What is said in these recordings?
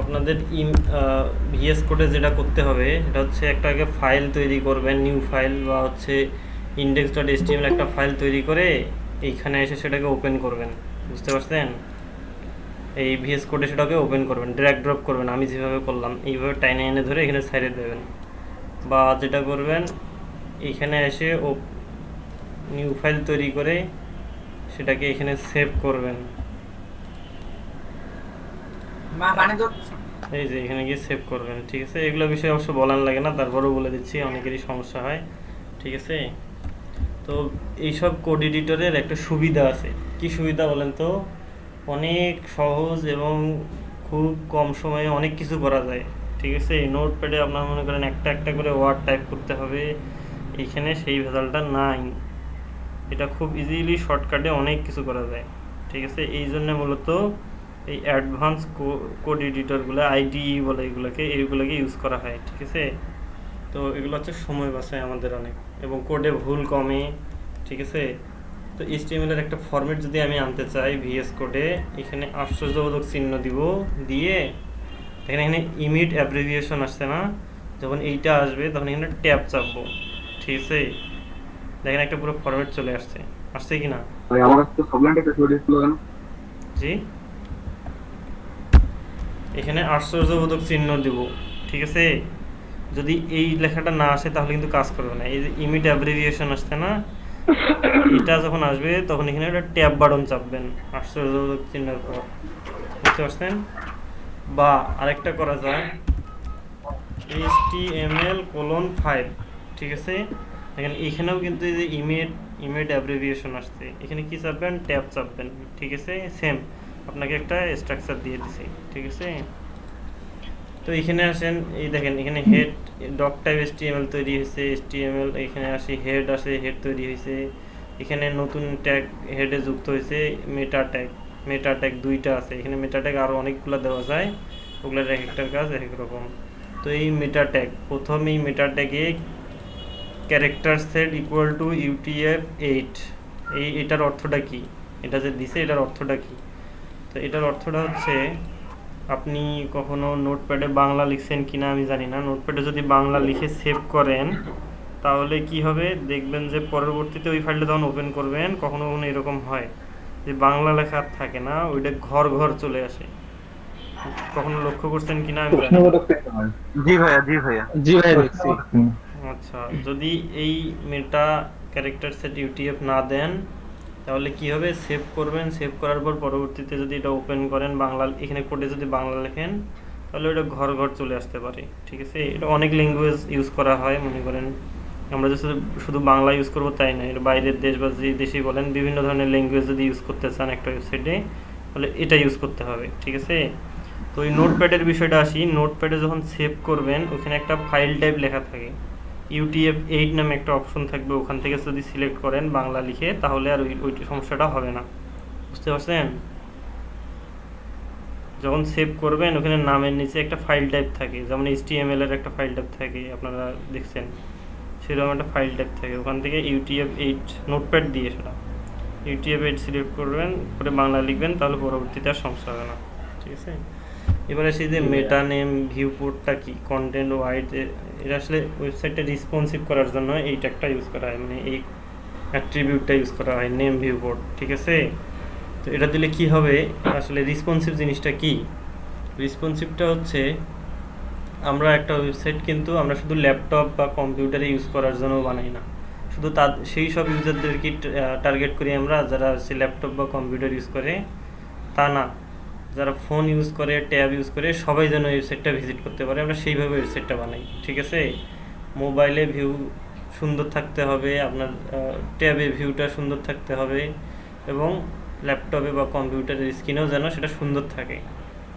আপনাদের ভিএস কোডে যেটা করতে হবে এটা হচ্ছে একটা আগে ফাইল তৈরি করবেন, নিউ ফাইল বা হচ্ছে index.html একটা ফাইল তৈরি করে এইখানে এসে সেটাকে ওপেন করবেন। বুঝতে পারছেন? এই ভিএস কোডে সেটাকে ওপেন করবেন, ড্র্যাগ ড্রপ করবেন, আমি যেভাবে করলাম এইভাবে টাইনে এনে ধরে এখানে সাইডে দেবেন। বা যেটা করবেন এইখানে এসে নিউ ফাইল তৈরি করে সেটাকে এখানে সেভ করবেন। এই যে এখানে গিয়ে সেভ করবেন। ঠিক আছে, এগুলো বিষয়ে অবশ্য বলার লাগে না, তারপরেও বলে দিচ্ছি, অনেকেরই সমস্যা হয়। ঠিক আছে, তো এইসব কোড এডিটরের একটা সুবিধা আছে। কি সুবিধা বলেন তো? অনেক সহজ এবং খুব কম সময়ে অনেক কিছু করা যায়। ঠিক আছে, এই নোটপ্যাডে আপনার মনে করেন একটা একটা করে ওয়ার্ড টাইপ করতে হবে, এইখানে সেই ভেজালটা নাই। এটা খুব ইজিলি শর্টকাটে অনেক কিছু করা যায়। ঠিক আছে, এই জন্য মূলত এই অ্যাডভান্স কোড এডিটরগুলো, আইডিই বলে এইগুলোকে ইউজ করা হয়। ঠিক আছে, তো এগুলো হচ্ছে সময় বাঁচায় আমাদের অনেক এবং কোডে ভুল কমে। ঠিক আছে, তো HTML এর একটা ফরম্যাট যদি আমি আনতে চাই ভিএস কোডে, এখানে আশ্চর্যবোধক চিহ্ন দিব, দিয়ে দেখেন এখানে ইমিট অ্যাব্রিভিয়েশন আসছে না, যখন এইটা আসবে তখন এখানে ট্যাব চাপবো। ঠিক আছে, দেখেন একটা পুরো ফরম্যাট চলে আসছে, আসছে কি না? ভাই আমার কাছে তো সবলাইনটা একটা ছবি ছিল কেন? জি, এখানে আশ্চর্যবোধক চিহ্ন দিব। ঠিক আছে, যদি এই লেখাটা না আসে তাহলে কিন্তু কাজ করবে না। এই যে ইমিট অ্যাব্রিভিয়েশন আসছে না, এটা যখন আসবে তখন এখানে একটা ট্যাব বাটন চাপবেন আশ্চর্যবোধক চিহ্নের পর। বুঝতে পারছেন? বা আরেকটা করা যায়, HTML:5। ঠিক আছে, দেখেন এখানেও কিন্তু এই যে ইমেড অ্যাব্রিভিয়েশন আসছে, এখানে কি চাপবেন? ট্যাব চাপবেন। ঠিক আছে, সেম আপনাকে একটা স্ট্রাকচার দিয়ে দিছি। ঠিক আছে, তো এখানে আসেন, এই দেখেন এখানে হেড ডক টাইপ HTML তৈরি হয়েছে, HTML এখানে আসি, হেড আসে, হেড তৈরি হয়েছে। এখানে নতুন ট্যাগ হেডে যুক্ত হয়েছে, মেটা ট্যাগ দুইটা আছে এখানে। মেটা ট্যাগ আরও অনেকগুলো দেওয়া যায়, ওগুলোর এক একটার কাজ এক এক রকম। তো এই মেটা ট্যাগ, প্রথম এই মেটা ট্যাগে character set equal to UTF-8, এটার অর্থটা কি? এটা যে দিছে এটার অর্থটা কি? তো এটার অর্থটা হচ্ছে, আপনি কখনো নোটপ্যাডে বাংলা লিখছেন কিনা আমি জানি না, নোটপ্যাডে যদি বাংলা লিখে সেভ করেন তাহলে কি হবে দেখবেন যে পরবর্তীতে ওই ফাইলটা যখন ওপেন করবেন কখনো কখনো এরকম হয় যে বাংলা লেখা আর থাকে না, ওইটা ঘর ঘর চলে আসে। কখনো লক্ষ্য করছেন কিনা আমি জানি না। প্রশ্নবোধক চিহ্ন হয়। জি ভাইয়া, জি ভাইয়া। জি ভাই দেখছি। প্রশ্নবোধক চিহ্ন। আচ্ছা, যদি এই মেটা ক্যারেক্টার সেট UTF না দেন তাহলে কি হবে? সেভ করবেন, সেভ করার পর পরবর্তীতে যদি এটা ওপেন করেন, বাংলা এখানে কোডে যদি বাংলা লেখেন তাহলে ওটা ঘর ঘর চলে আসতে পারে। ঠিক আছে, এটা অনেক ল্যাঙ্গুয়েজ ইউজ করা হয়। মনে করেন আমরা যে শুধু শুধু বাংলা ইউজ করবো তাই না, এটা বাইরের দেশ বা যে দেশেই বলেন বিভিন্ন ধরনের ল্যাঙ্গুয়েজ যদি ইউজ করতে চান একটা ওয়েবসাইটে তাহলে এটা ইউজ করতে হবে। ঠিক আছে, তো এই নোটপ্যাডের বিষয়টা আসি। নোটপ্যাডে যখন সেভ করবেন ওখানে একটা ফাইল টাইপ লেখা থাকে, UTF-8 নামে একটা অপশন থাকবে, ওখান থেকে যদি সিলেক্ট করেন বাংলা লিখে তাহলে আর ওই সমস্যাটা হবে না। বুঝতে পারছেন? যখন সেভ করবেন ওখানে নামের নিচে একটা ফাইল টাইপ থাকে, যেমন HTML এর একটা ফাইল টাইপ থাকে, আপনারা দেখছেন সেরকম একটা ফাইল টাইপ থাকে, ওখান থেকে UTF-8 নোটপ্যাড দিয়ে সেটা UTF-8 সিলেক্ট করবেন, করে বাংলা লিখবেন, তাহলে পরবর্তীতে আর সমস্যা হবে না। ঠিক আছে, এবার আসি যে মেটা নেম ভিউপোর্টটা কি, কন্টেন্ট ওয়াইড, এটা আসলে ওয়েবসাইটটা রেসপন্সিভ করার জন্য এই ট্যাগটা ইউজ করা হয়, মানে এই অ্যাট্রিবিউটটা ইউজ করা হয়, নেম ভিউপোর্ট। ঠিক আছে, তো এটা দিলে কি হবে? আসলে রেসপন্সিভ জিনিসটা কি? রেসপন্সিভটা হচ্ছে, আমরা একটা ওয়েবসাইট কিন্তু আমরা শুধু ল্যাপটপ বা কম্পিউটারে ইউজ করার জন্য বানাই না, শুধু সেই সব ইউজারদেরকে টার্গেট করি আমরা যারা সে ল্যাপটপ বা কম্পিউটার ইউজ করে তা না, যারা ফোন ইউজ করে, ট্যাব ইউজ করে, সবাই যেন ওয়েবসাইটটা ভিজিট করতে পারে, আমরা সেইভাবে ওয়েবসাইটটা বানাই। ঠিক আছে, মোবাইলে ভিউ সুন্দর থাকতে হবে, আপনার ট্যাবে ভিউটা সুন্দর থাকতে হবে, এবং ল্যাপটপে বা কম্পিউটারের স্ক্রিনেও যেন সেটা সুন্দর থাকে,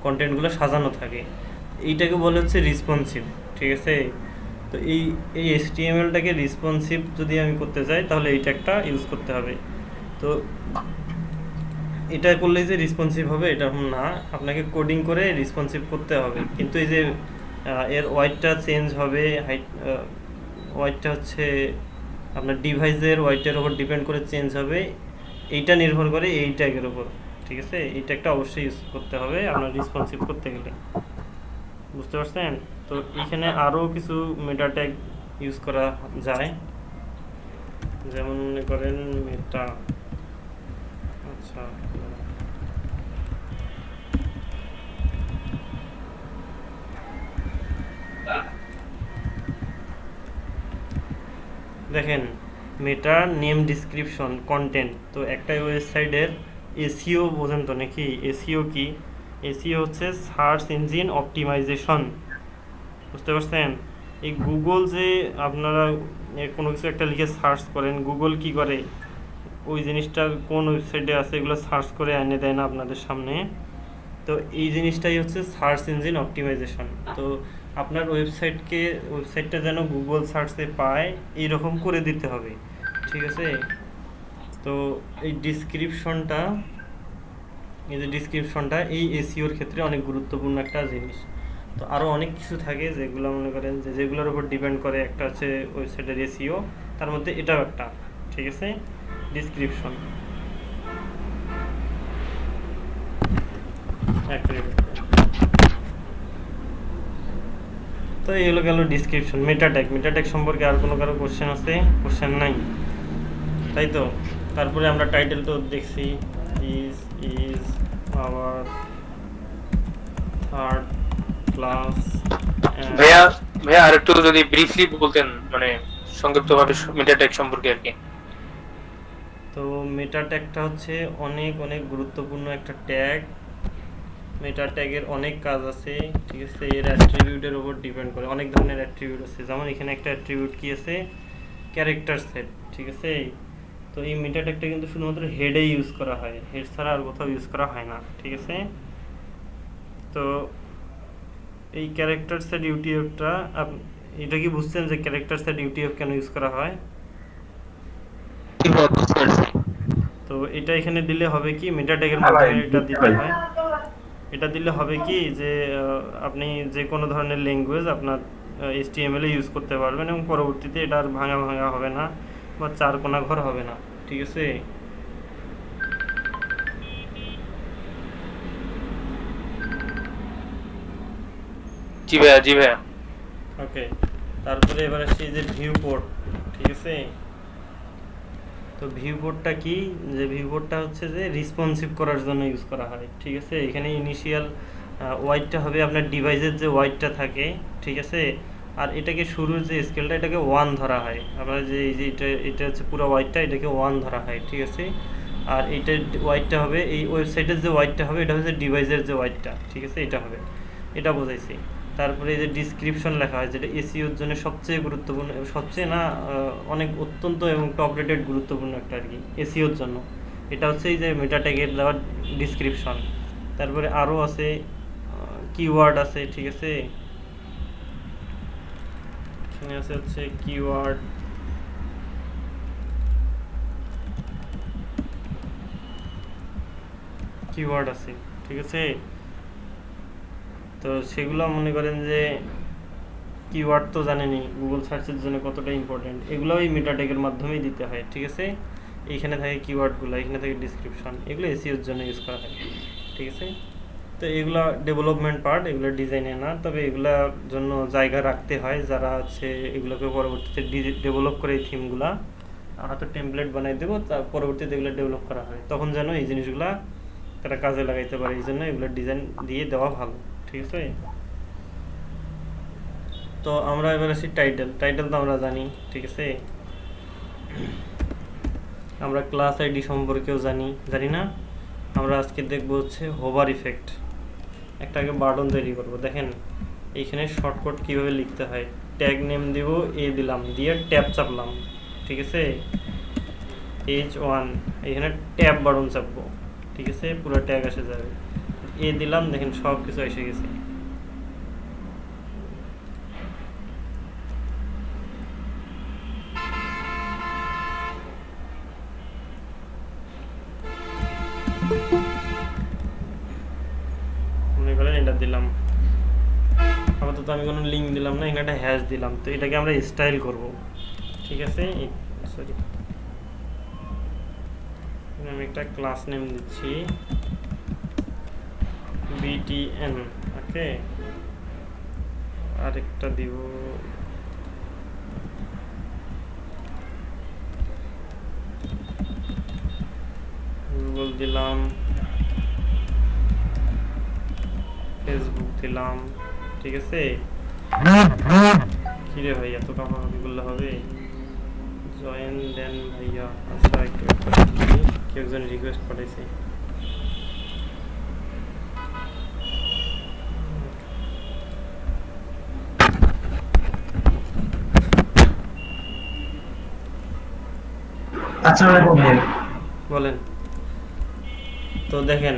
কন্টেন্টগুলো সাজানো থাকে। এইটাকে বলে হচ্ছে রেসপন্সিভ। ঠিক আছে, তো এই HTML-টাকে রেসপন্সিভ যদি আমি করতে চাই তাহলে এইটা একটা ইউজ করতে হবে। তো এটা করলেই যে রেসপন্সিভ হবে এটা না, আপনাকে কোডিং করে রেসপন্সিভ করতে হবে। কিন্তু এই যে এর ওয়াইডটা চেঞ্জ হবে, হাইট ওয়াইডটা হচ্ছে আপনার ডিভাইসের ওয়াইডটার উপর ডিপেন্ড করে চেঞ্জ হবে, এইটা নির্ভর করে এই ট্যাগের উপর। ঠিক আছে, এই ট্যাগটা অবশ্যই ইউজ করতে হবে আপনার রেসপন্সিভ করতে গেলে। বুঝতে পারছেন? তো এখানে আরও কিছু মেটা ট্যাগ ইউজ করা যায়, যেমন মনে করেন মেটা, আচ্ছা দেখেন, মেটা নেম ডিসক্রিপশন কন্টেন্ট। তো একটা ওয়েবসাইটের এসইও বোঝেন তো নাকি? এসইও কি? এসইও হচ্ছে সার্চ ইঞ্জিন অপটিমাইজেশন, বুঝতে পারছেন? এই গুগল যে আপনারা কোনো কিছু একটা লিখে সার্চ করেন, গুগল কি করে ওই জিনিসটা কোন ওয়েবসাইটে আছে এগুলো সার্চ করে এনে দেয় না আপনাদের সামনে? তো এই জিনিসটাই হচ্ছে সার্চ ইঞ্জিন অপটিমাইজেশন। তো আপনার ওয়েবসাইটটা যেন গুগল সার্চে পায় এইরকম করে দিতে হবে, ঠিক আছে? তো এই ডিসক্রিপশনটা, এই যে ডিসক্রিপশনটা এই এসইওর ক্ষেত্রে অনেক গুরুত্বপূর্ণ একটা জিনিস। তো আরও অনেক কিছু থাকে যেগুলো মনে করেন যে যেগুলোর উপর ডিপেন্ড করে একটা হচ্ছে ওয়েবসাইটের এসইও, তার মধ্যে এটাও একটা, ঠিক আছে? ডিসক্রিপশন, এক মিনিট। তো এই হলো গেল ডিসক্রিপশন। মেটা ট্যাগ সম্পর্কে আর কোনো কারো কোশ্চেন আছে? কোশ্চেন নাই, তাই তো? তারপরে আমরা টাইটেল তো দেখছি, this is our third class. ভাইয়া ভাইয়া আর একটু যদি ব্রিফলি বলতেন, মানে সংক্ষিপ্তভাবে মেটা ট্যাগ সম্পর্কে আর কি। তো মেটা ট্যাগটা হচ্ছে অনেক অনেক গুরুত্বপূর্ণ একটা ট্যাগ। মেটা ট্যাগের অনেক কাজ আছে, ঠিক আছে? এর অ্যাট্রিবিউটের উপর ডিপেন্ড করে, অনেক ধরনের অ্যাট্রিবিউট আছে। যেমন এখানে একটা অ্যাট্রিবিউট কি আছে, ক্যারেক্টার সেট, ঠিক আছে? তো এই মেটা ট্যাগটা কিন্তু শুধুমাত্র হেডে ইউজ করা হয়, হেড ছাড়া আর কোথাও ইউজ করা হয় না, ঠিক আছে? তো এই ক্যারেক্টার সেট ইউটিএফটা, এটা কি বুঝছেন যে ক্যারেক্টার সেট ইউটিএফ কেন ইউজ করা হয়? তো এটা এখানে দিলে হবে কি, মেটা ট্যাগের মাধ্যমে এটা দিতে হয়। এটা দিলে হবে কি যে আপনি যে কোনো ধরনের ল্যাঙ্গুয়েজ আপনার HTML এ ইউজ করতে পারবেন, এবং পরবর্তীতে এটা আর ভাঙা ভাঙা হবে না বা চার কোনা ঘর হবে না, ঠিক আছে? জি ভাইয়া, জি ভাইয়া। ওকে, তারপরে এবার আসছি যে ভিউ পোর্ট, ঠিক আছে? তো ভিউ পোর্টটা কি? যে ভিউ পোর্টটা হচ্ছে যে রেসপন্সিভ করার জন্য ইউজ করা হয়, ঠিক আছে? এখানে ইনিশিয়াল ওয়াইডটা হবে আপনার ডিভাইসের যে ওয়াইডটা থাকে, ঠিক আছে? আর এটাকে শুরুর যে স্কেলটা এটাকে 1 ধরা হয়। আপনার যে এই যে এটা হচ্ছে পুরো ওয়াইডটা, এটাকে 1 ধরা হয়, ঠিক আছে? আর এইটার ওয়াইডটা হবে, এই ওয়েবসাইটের যে ওয়াইডটা হবে এটা হচ্ছে ডিভাইসের যে ওয়াইডটা, ঠিক আছে? এটা হবে, এটা বোঝাইছি। তারপরে এই যে ডিসক্রিপশন লেখা হয়, যেটা এসইওর জন্য সবচেয়ে গুরুত্বপূর্ণ, সবচেয়ে না অনেক অত্যন্ত এবং টপ রেটেড গুরুত্বপূর্ণ একটা আর কি এসইওর জন্য। এটা হচ্ছে এই যে মেটা ট্যাগের দেওয়া ডিসক্রিপশন। তারপরে আরও আছে কিওয়ার্ড আছে, ঠিক আছে? এখানে আছে হচ্ছে কিওয়ার্ড, কিওয়ার্ড আছে, ঠিক আছে? তো সেগুলো মনে করেন যে কিওয়ার্ড তো জানেনই গুগল সার্চের জন্য কতটা ইম্পর্টেন্ট, এগুলো ওই মেটা ট্যাগের মাধ্যমেই দিতে হয়, ঠিক আছে? এইখানে থাকে কিওয়ার্ডগুলো, এখানে থাকে ডিসক্রিপশন, এগুলো এসইওর জন্য ইউজ করা হয়, ঠিক আছে? তো এগুলো ডেভেলপমেন্ট পার্ট, এগুলো ডিজাইনে না, তবে এগুলোর জন্য জায়গা রাখতে হয় যারা হচ্ছে এগুলোকে পরবর্তীতে ডেভেলপ করে এই থিমগুলা। হয়তো টেমপ্লেট বানাই দেবো, তার পরবর্তীতে এগুলো ডেভেলপ করা হয়, তখন যেন এই জিনিসগুলা তারা কাজে লাগাইতে পারে, এই জন্য এগুলো ডিজাইন দিয়ে দেওয়া ভালো, ঠিক আছে? তো আমরা এবার আসি টাইটেল তো আমরা জানি, ঠিক আছে? আমরা ক্লাস আইডি সম্পর্কেও জানি না? আমরা আজকে দেখবো হচ্ছে হোভার ইফেক্ট। একটা আগে বাটন তৈরি করব, দেখেন এইখানে শর্টকাট কিভাবে লিখতে হয়। ট্যাগ নেম দিব, দিলাম, দিয়ে ট্যাব চাপলাম, ঠিক আছে? H1, এখানে ট্যাব বাটন চাপবো, ঠিক আছে? পুরো ট্যাগ এসে যাবে। দিলাম, দেখেন সব কিছু এসে গেছে। মনে করেন এটা দিলাম, আপাতত আমি কোনো লিঙ্ক দিলাম না, এখানে একটা হ্যাশ দিলাম। তো এটাকে আমরা স্টাইল করব, ঠিক আছে? সরি, আমি একটা ক্লাস নেম দিচ্ছি BTN, ওকে? আরেকটা দিব, গুগল দিলাম, ফেসবুক দিলাম, ঠিক আছে। কিরে ভাই এত কামাকামি করলে হবে? জয়েন দেন ভাইয়া। আচ্ছা একটু কেউ একজন রিকোয়েস্ট পাঠাইছে। বলেন। তো দেখেন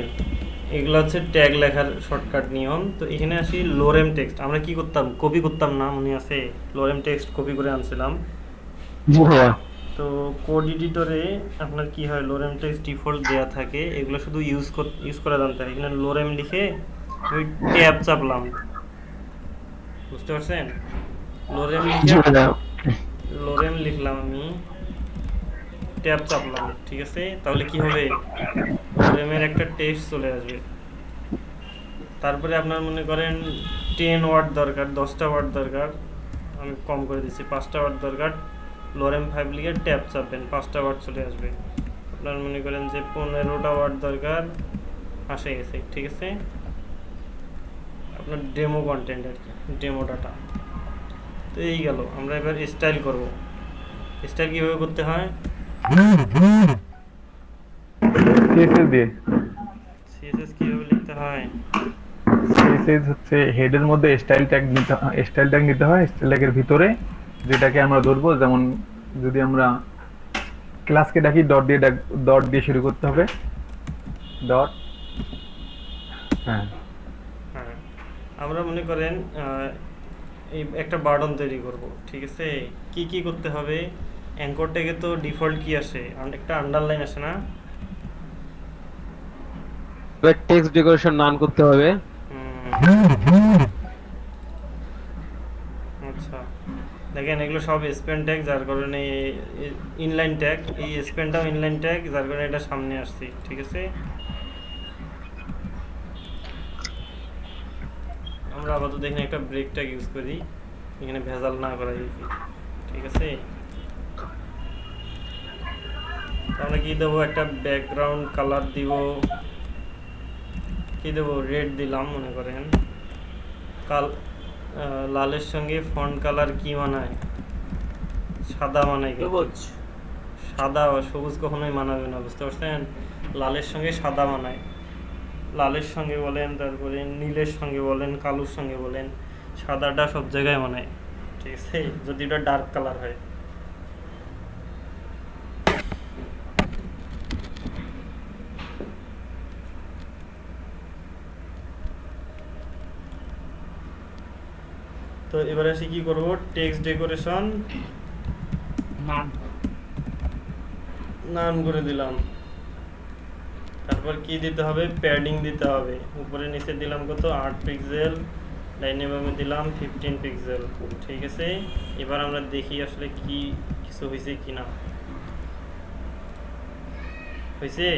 এগুলো হচ্ছে ট্যাগ লেখার শর্টকাট নিয়ম। তো এখানে আসি লোরেম টেক্সট। আমরা কি করতাম, কপি করতাম না, মনে আছে? লোরেম টেক্সট কপি করে আনছিলাম। তো কোড এডিটরে আপনার কি হয়, লোরেম টেক্সট ডিফল্ট দেয়া থাকে, এগুলো শুধু ইউজ করা জানতে হয়। এখানে লোরেম লিখে আমি ট্যাব চাপলাম, বুঝতে পারছেন? লোরেম লিখলাম আমি, ট্যাব চাপলাম, ঠিক আছে। তাহলে কি হবে, লোরেমের একটা টেক্সট চলে আসবে। তারপরে আপনার মনে করেন 10 ওয়ার্ড দরকার, 10টা ওয়ার্ড দরকার, আমি কম করে দিচ্ছি, 5টা ওয়ার্ড দরকার, লোরেম 5 লিখে ট্যাব চাপবেন, 5টা ওয়ার্ড চলে আসবে। আপনার মনে করেন যে 15টা ওয়ার্ড দরকার, আসে গেছে, ঠিক আছে। আপনার ডেমো কন্টেন্ট আর কি, ডেমো ডাটা। তো এই গেল। আমরা এবার স্টাইল করব। স্টাইল কীভাবে করতে হয়? সিএসএস দিয়ে। সিএসএস কীভাবে লিখতে হয়? সিএসএস হচ্ছে হেডের মধ্যে স্টাইল ট্যাগ নিতে হয়, স্টাইল ট্যাগ নিতে হয়। স্টাইল ট্যাগের ভিতরে যেটাকে আমরা ধরবো, যেমন যদি আমরা ক্লাসকে ডাকি ডট দিয়ে শুরু করতে হবে, ডট। হ্যাঁ, হ্যাঁ, আমরা মনে করেন এই একটা বাটন তৈরি করব, ঠিক আছে। কি কি করতে হবে? অ্যাঙ্কর ট্যাগে তো ডিফল্ট কি আসে, একটা আন্ডারলাইন আসে না? এবার টেক্সট ডেকোরেশন নান করতে হবে। আচ্ছা দেখেন এগুলো সব স্পেন ট্যাগ, যার কারণে ইনলাইন ট্যাগ, এই স্পেনটাও ইনলাইন ট্যাগ, যার কারণে এটা সামনে আসছে, ঠিক আছে। আমরা আপাতত এখানে একটা ব্রেক ট্যাগ ইউজ করি, এখানে ভেজাল না করা যায়, ঠিক আছে। আমরা কি দেবো, একটা ব্যাকগ্রাউন্ড কালার দিব, কি দেবো, রেড দিলাম মনে করেন। লালের সঙ্গে ফন্ট কালার কি মানায়? সাদা মানায়, সবুজ। সাদা বা সবুজ কখনোই মানাবে না, বুঝতে পারছেন? লালের সঙ্গে সাদা মানায়, লালের সঙ্গে বলেন, তারপরে নীলের সঙ্গে বলেন, কালোর সঙ্গে বলেন, সাদাটা সব জায়গায় মানায়, ঠিক আছে, যদি এটা ডার্ক কালার হয়। তো এবার আসি কি করব, টেক্সট ডেকোরেশন নান করে দিলাম। তারপর কি দিতে হবে, প্যাডিং দিতে হবে। উপরে নিচে দিলাম কত, 8 পিক্সেল, ডাইনামিকে দিলাম 15 পিক্সেল, ঠিক আছে। এবার আমরা দেখি আসলে কি কিছু হয়েছে কিনা। হয়েছে?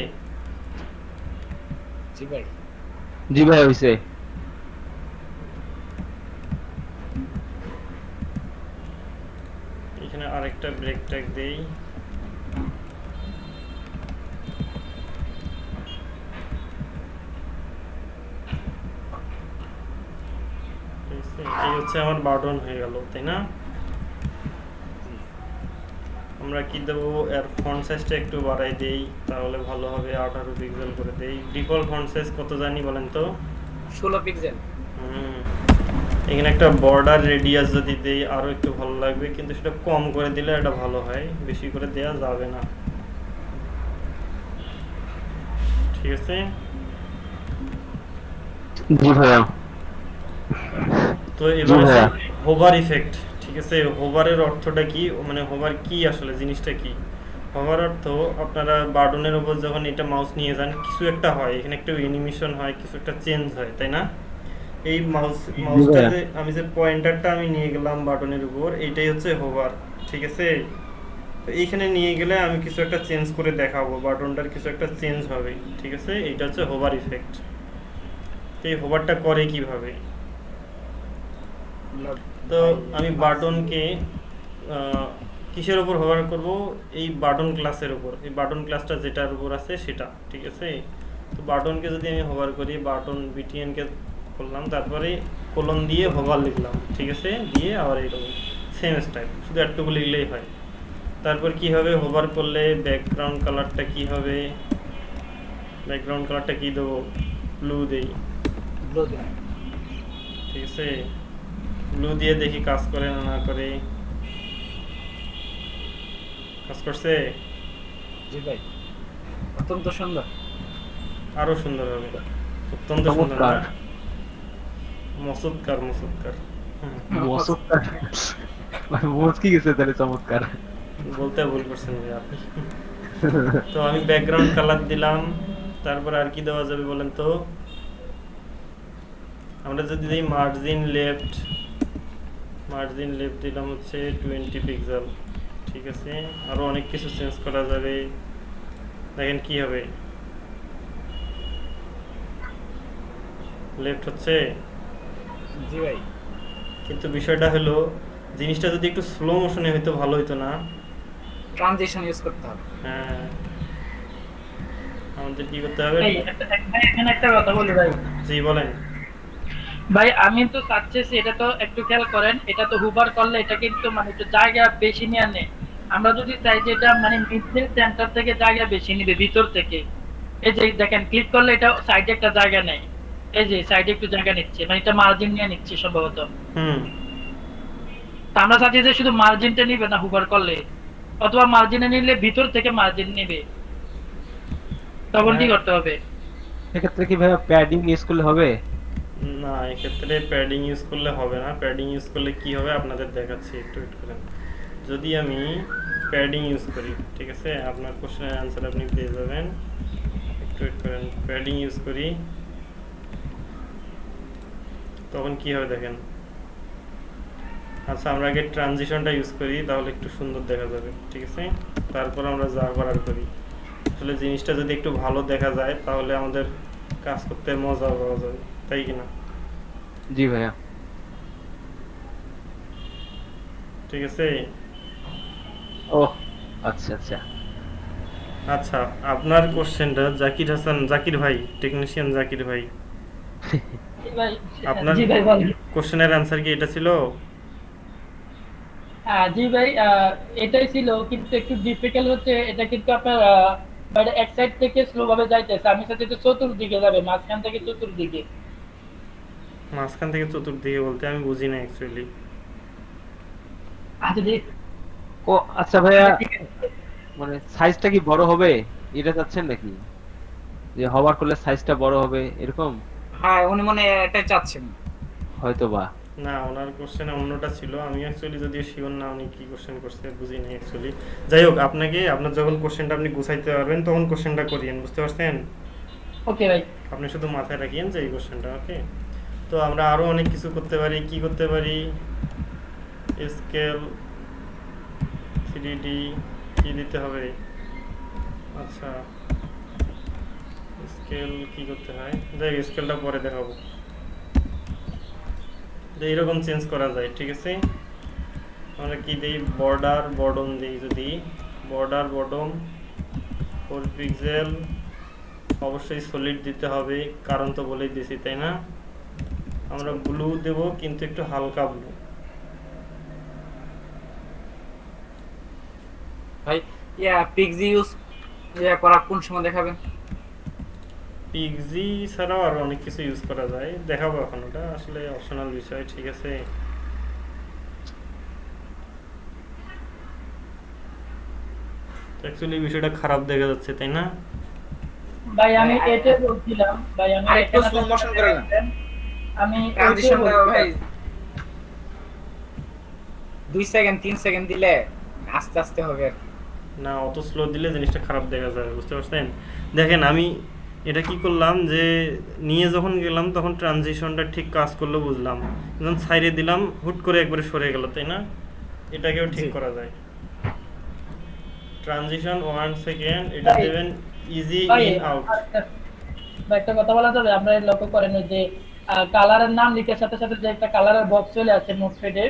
জি ভাই হইছে। এখানে আরেকটা ব্রেক ট্যাগ দেই, এই হচ্ছে আমার বাটন হয়ে গেল, তাই না? আমরা কি দেবো, এর ফন্ট সাইজটা একটু বাড়াই দেই, তাহলে ভালো হবে, 18 পিক্সেল করে দেই। ডিফল্ট ফন্ট সাইজ কত জানি বলেন তো? 16 পিক্সেল। এখানে একটা বর্ডার রেডিয়াস যদি দেই আরো একটু ভালো লাগবে, কিন্তু সেটা কম করে দিলে এটা ভালো হয়, বেশি করে দেয়া যাবে না, ঠিক আছে। জি ভাইয়া। তো এবার হোভার ইফেক্ট, ঠিক আছে। হোভারের অর্থটা কি, মানে হোভার কি আসলে জিনিসটা কি? হোভার অর্থ, আপনারা বাটনের উপর যখন এটা মাউস নিয়ে যান, কিছু একটা হয়, এখানে একটা অ্যানিমেশন হয়, কিছু একটা চেঞ্জ হয়, তাই না? এই মাউসটাতে আমি যে পয়েন্টারটা আমি নিয়ে গেলাম বাটনের উপর, এইটাই হচ্ছে হোভার, ঠিক আছে। তো এইখানে নিয়ে গেলে আমি কিছু একটা চেঞ্জ করে দেখাবো, বাটনটার কিছু একটা চেঞ্জ হবে, ঠিক আছে। এইটা হচ্ছে হোভার ইফেক্ট। তো এই হোভারটা করে কিভাবে? তো আমি বাটনকে কিসের উপর হোভার করব? এই বাটন ক্লাসের উপর, এই বাটন ক্লাসটা যেটার উপর আছে সেটা, ঠিক আছে? তো বাটনকে যদি আমি হোভার করি, বাটন বিটিএনকে করলাম, তারপরে কোলন দিয়ে হোভার লিখলাম, ঠিক আছে? দিয়ে আবার এইরকম সেম স্টাইল, শুধু একটুকু লিখলেই হয়। তারপর কি হবে, হোভার করলে ব্যাকগ্রাউন্ড কালারটা কি হবে? ব্যাকগ্রাউন্ড কালারটা কি দেবো? ব্লু দেই, ঠিক আছে? ব্লু দিয়ে দেখি কাজ করে না না করে। কাজ করছে? জি ভাই, অত্যন্ত সুন্দর। আরো সুন্দর হবে, অত্যন্ত সুন্দর। চমৎকার। মসুদকার মসুদকার। মসুদকার মুচকি গেছে তাহলে, চমৎকার। বলতে ভুল করছেন ভাই আপনি। তো আমি ব্যাকগ্রাউন্ড কালার দিলাম, তারপর আর কি দেওয়া যাবে বলেন তো? আমরা যদি দিই মার্জিন লেফট দিলাম হচ্ছে 20 পিক্সেল, ঠিক আছে? আরো অনেক কিছু চেঞ্জ করা যাবে, দেখেন কি হবে। লেফট হচ্ছে, জি ভাই, কিন্তু বিষয়টা হলো জিনিসটা যদি একটু স্লো মোশনে হইতো ভালো হইতো না? ট্রানজিশন ইউজ করতে হবে। হ্যাঁ, আমাদের কি করতে হবে? ভাই এখানে একটা কথা বলি ভাই। জি বলেন। ভাই আমি তো চাচ্ছি, এটা তো একটু খেয়াল করেন, এটা তো হুবার করলে এটা কিন্তু মানে একটু জায়গা বেশি নিয়ে আনে। আমরা যদি চাই যে এটা মানে মিডল সেন্টার থেকে জায়গা বেশি নিবে ভিতর থেকে, এই যে দেখেন ক্লিক করলে এটা সাইডে একটা জায়গা নেয়, এই যে সাইডে একটু জায়গা নিচ্ছে, মানে এটা মার্জিন নিয়ে নিচ্ছে সম্ভবত। হুম, তা আমরা চাচ্ছি যে শুধু মার্জিনটা নিবে না হুবার করলে, অথবা মার্জিনে নিলে ভিতর থেকে মার্জিন নিবে, তখন কি করতে হবে? সেক্ষেত্রে কি ভাইয়া প্যাডিং ইউজ করলে হবে? না, এক্ষেত্রে প্যাডিং ইউজ করলে হবে না। প্যাডিং ইউজ করলে কি হবে আপনাদের দেখাচ্ছি, একটু ওয়েট করেন। যদি আমি প্যাডিং ইউজ করি, ঠিক আছে, আপনার কোশ্চেনের অ্যান্সার আপনি পেয়ে যাবেন, একটু ওয়েট করেন। প্যাডিং ইউজ করি, তখন কি হবে দেখেন। আচ্ছা, আমরা আগে ট্রানজিশনটা ইউজ করি, তাহলে একটু সুন্দর দেখা যাবে, ঠিক আছে? তারপর আমরা যা করার করি। আসলে জিনিসটা যদি একটু ভালো দেখা যায় তাহলে আমাদের কাজ করতে মজা পাওয়া যাবে, তাই কিনা? জি ভাইয়া। ঠিক আছে। ও আচ্ছা আচ্ছা। আচ্ছা, আপনার কোশ্চেনটা জাকির ভাই, টেকনিশিয়ান জাকির ভাই, জি ভাই, আপনার জি ভাই বলেন। কোশ্চেনের অ্যান্সার কি এটা ছিল? জি ভাই, এটাই ছিল, কিন্তু একটু ডিফিকাল্ট হচ্ছে এটা, কিন্তু আপনার মানে এক সাইড থেকে স্লো ভাবে যাইতেছে, আমি চাচ্ছি তো চতুর্দিকে যাবে, মাঝখান থেকে চতুর্দিকে। মাঝখান থেকে চতুর্দিকে বলতে আমি বুঝি না অ্যাকচুয়ালি। আচ্ছা জি, ও আচ্ছা ভাইয়া, ঠিক আছে। মানে সাইজটা কি বড় হবে এটা চাচ্ছেন নাকি? যে হবার করলে সাইজটা বড় হবে এরকম? হ্যাঁ, উনি মনে হয় এটাই চাচ্ছেন। হয়তো বা। না, ওনার কোশ্চেনে অন্যটা ছিল, আমি অ্যাকচুয়ালি যদিও শিওর না উনি কি কোশ্চেন করছে, বুঝি না অ্যাকচুয়ালি। যাই হোক, আপনার যখন কোশ্চেনটা আপনি গুছাইতে পারবেন তখন কোশ্চেনটা করিয়েন, বুঝতে পারছেন? ওকে ভাই। আপনি শুধু মাথায় রাখিয়েন যে এই কোশ্চেনটা, ওকে? তো আমরা আরো অনেক কিছু করতে পারি। কি করতে পারি? স্কেল 3D কি দিতে হবে? আচ্ছা, স্কেল কি করতে হয়, যাই স্কেলটা পরে দেখাবো। তো এইরকম চেঞ্জ করা যায়, ঠিক আছে? আমরা কি দিই? বর্ডার বটম দিই। যদি বর্ডার বটম 4 পিক্সেল, অবশ্যই সলিড দিতে হবে, কারণ তো বলেই দিছি, তাই না? আমরা ব্লু দেব, কিন্তু একটু হালকা ব্লু। ভাই পিক্সি ইউজ করা কোন সময় দেখাবেন? পিক্সি ছাড়াও আরো অনেক কিছু ইউজ করা যায়, দেখাবো এখন, ওটা আসলে অপশনাল বিষয়, ঠিক আছে? অ্যাকচুয়ালি বিষয়টা খারাপ দেখা যাচ্ছে, তাই না? ভাই আমি এটা বলছিলাম, ভাই আমি আরেকটু এখানে স্লো মোশন করে নেন। আমি ট্রানজিশনটা ভাই 2 সেকেন্ড 3 সেকেন্ড দিলে আস্তে আস্তে হবে আর কি। না, অত স্লো দিলে জিনিসটা খারাপ দেখা যায়, বুঝতে পারছেন? দেখেন আমি এটা কি করলাম, যে নিয়ে যখন গেলাম তখন ট্রানজিশনটা ঠিক কাজ করলো বুঝলাম, যখন সাইডে দিলাম হুট করে একবারে সরে গেল, তাই না? এটাকেও ঠিক জি। করা যায়। ট্রানজিশন 1 সেকেন্ড, এটা ভাই, দেবেন ইজি ভাই ইন আউট। ভাই, একটা কথা বলা যাবে, আমরা লক্ষ্য করেন ওই যে কালারের নাম লিখার সাথে সাথে যে একটা কালারের বক্স চলে আসে নোটপ্যাডে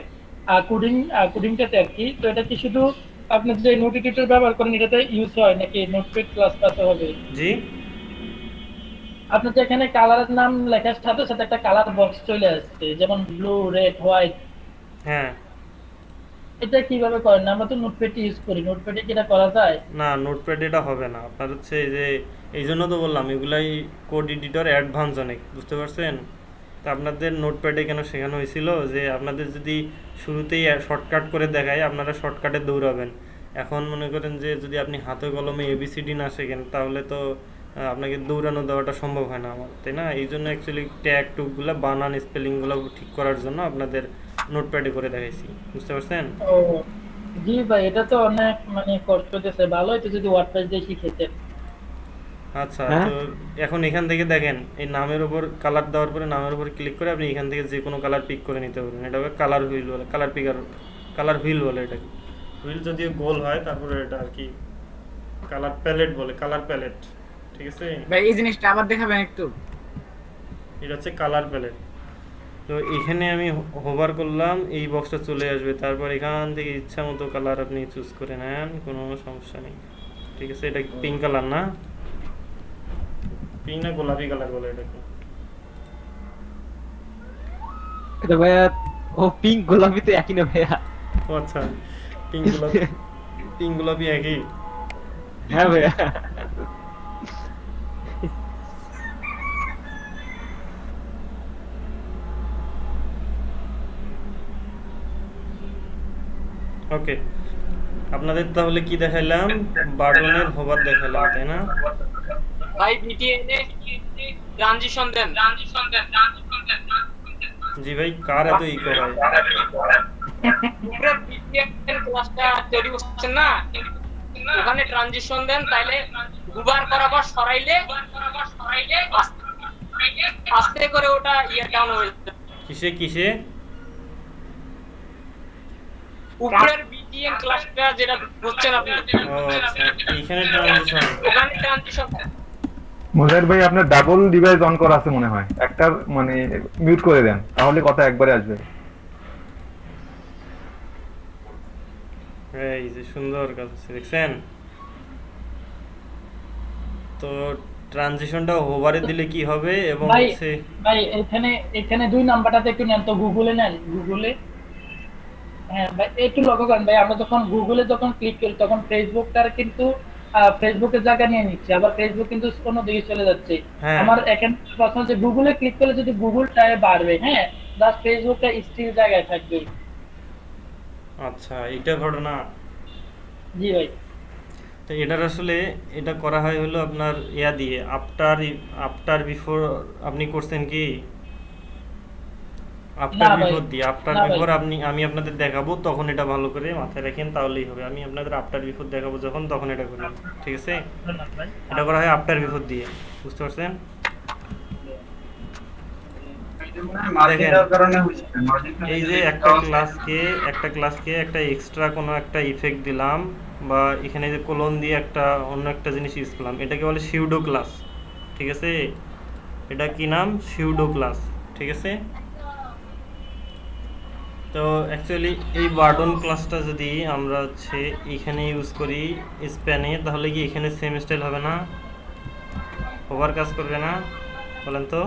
কোডিংটাতে আর কি, তো এটা কি শুধু আপনি যে নোট এডিটর ব্যবহার করেন এটাতে ইউজ হয় নাকি নোটপ্যাড প্লাস প্লাস হবে? জি আপনি যে এখানে কালারের নাম লেখার সাথে সাথে একটা কালার বক্স চলে আসছে, যেমন ব্লু, রেড, হোয়াইট, হ্যাঁ। এটা কিভাবে করেন? আমরা তো নোটপ্যাড ইউজ করি, নোটপ্যাডে কি এটা করা যায়? না, নোটপ্যাড এটা হবে না আপনার হচ্ছে এই যে, এই জন্য তো বললাম এগুলাই কোড এডিটর অ্যাডভান্স অনেক, বুঝতে পারছেন? তো আপনাদের নোটপ্যাডে কেন শেখানো হয়েছিল যে আপনাদের যদি শুরুতেই শর্টকাট করে দেখায় আপনারা শর্টকাটে দৌড়াবেন। এখন মনে করেন যে যদি আপনি হাতে কলমে এবিসিডি না শেখেন তাহলে তো আপনাকে দৌড়ানো দেওয়াটা সম্ভব হয় না আমার, তাই না? এই জন্য অ্যাকচুয়ালি ট্যাগ টুকগুলো বানান স্পেলিংগুলো ঠিক করার জন্য আপনাদের নোটপ্যাডে করে দেখাইছি, বুঝতে পারছেন? ও জি ভাই, এটা তো অনেক মানে কষ্ট দিতেছে, ভালো হতো যদি ওয়ার্ডপ্রেস দিয়ে শিখেতেন। আচ্ছা, হ্যাঁ? তো এখন এখান থেকে দেখেন এই নামের উপর কালার দেওয়ার পরে নামের উপর ক্লিক করে আপনি এখান থেকে যে কোনো কালার পিক করে নিতে পারবেন। এটা কালার হুইল বলে, কালার পিকার, কালার হুইল বলে এটাকে। হুইল যদিও গোল হয়, তারপরে এটা আর কি কালার প্যালেট বলে, কালার প্যালেট, ঠিক আছে? ভাই এই জিনিসটা আবার দেখাবেন একটু? এটা হচ্ছে কালার প্যালেট। তো এখানে আমি হোভার করলাম, এই বক্সটা চলে আসবে, তারপর এখান থেকে ইচ্ছা মতো কালার আপনি চুজ করে নেন, কোনো সমস্যা নেই, ঠিক আছে? এটা পিঙ্ক কালার না, পিঙ্ক না গোলাপি কালার বলে এটাকে। এটা ভাইয়া, ও পিঙ্ক গোলাপি তো একই না ভাইয়া? ও আচ্ছা, পিঙ্ক গোলাপি, পিঙ্ক গোলাপি একই। হ্যাঁ ভাইয়া। ওকে, আপনাদের তাহলে কি দেখাইলাম? বাটনের হোভার দেখাইলাম, তাই না? ভাই বিটিএন এ ট্রানজিশন দেন। জি ভাই, কার এত ইকো হয়? উপরে বিটিএন ক্লাসটা তৈরি করছেন না, ওখানে ট্রানজিশন দেন, তাইলে দুবার বরাবর সরাইলে আস্তে করে ওটা ডাউন হয়ে যাবে। কিসে কিসে? উপরের বিটিএন ক্লাসটা যেটা বুঝছেন আপনি, ও আচ্ছা, এইখানে ট্রানজিশন। ওখানে ট্রানজিশন মুজাহিদ ভাই, আপনার ডাবল ডিভাইস অন করা আছে মনে হয়, একটা মানে মিউট করে দেন, তাহলে কথা একবারে আসবে। এই যে সুন্দর কাজ হচ্ছে, দেখছেন? তো ট্রানজিশনটা হোভারে দিলে কি হবে এবং ভাই হচ্ছে ভাই এখানে এখানে 2 নাম্বারটাতে একটু নেন তো, গুগলে নেন, গুগলে। হ্যাঁ ভাই একটু লক্ষ্য করেন ভাই, আমরা যখন গুগলে যখন ক্লিক করি তখন ফেসবুকটার কিন্তু ফেসবুকের জায়গা নিয়ে নিচ্ছে, আবার ফেসবুক কিন্তু অন্য দিকে চলে যাচ্ছে। হ্যাঁ। আমার এখানে প্রশ্ন হচ্ছে গুগলে ক্লিক করলে যদি গুগলটায় বাড়বে, হ্যাঁ, জাস্ট ফেসবুকটা স্টিল জায়গায় থাকবে। আচ্ছা, এইটা ঘটনা। জি ভাই। তো এটার আসলে এটা করা হয় হলো আপনার ইয়া দিয়ে, আফটার আফটার বিফোর। আপনি করছেন কি আফটার না ভাই, বিফোর দিয়ে? আফটার না ভাই। বিফোর আমি আপনাদের দেখাবো, তখন এটা ভালো করে মাথায় রাখেন, তাহলেই হবে। আমি আপনাদের আফটার বিফোর দেখাবো যখন, তখন এটা করবেন, ঠিক আছে? ধন্যবাদ ভাই। এটা করা হয় আফটার বিফোর দিয়ে, বুঝতে পারছেন? দেখেন, এই যে একটা ক্লাসকে একটা এক্সট্রা কোনো একটা ইফেক্ট দিলাম, বা এখানে যে কোলন দিয়ে একটা অন্য একটা জিনিস ইউজ করলাম, এটাকে বলে সিউডো ক্লাস, ঠিক আছে? এটা কি নাম? সিউডো ক্লাস, ঠিক আছে? তো অ্যাকচুয়ালি এই বার্ডন ক্লাসটা যদি আমরা হচ্ছে এখানে ইউজ করি স্প্যানে, তাহলে কি এখানে সেম স্টাইল হবে না? ওভার কাজ করবে না? বলেন তো।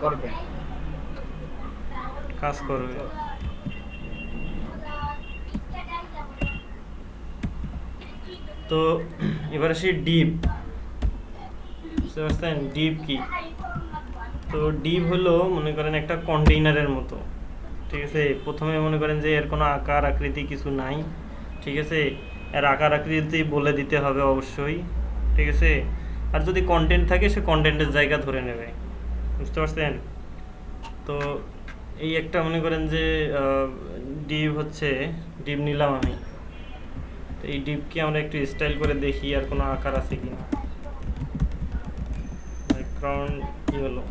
করবে। কাজ করবে। তো এবার আসি ডিপ, বুঝতে পারছেন ডিপ কি? তো ডিপ হলো মনে করেন একটা কন্টেইনারের মতো, ঠিক আছে? প্রথমে মনে করেন যে এর কোনো আকার আকৃতি কিছু নাই, ঠিক আছে? এর আকার আকৃতি বলে দিতে হবে অবশ্যই, ঠিক আছে? আর যদি কন্টেন্ট থাকে সে কন্টেন্টের জায়গা ধরে নেবে, বুঝতে পারছেন? তো এই একটা মনে করেন যে ডিপ হচ্ছে, ডিপ নিলাম আমি। তো এই ডিপকে আমরা একটু স্টাইল করে দেখি আর কোনো আকার আছে কিনা। ব্যাকগ্রাউন্ড কি হলো?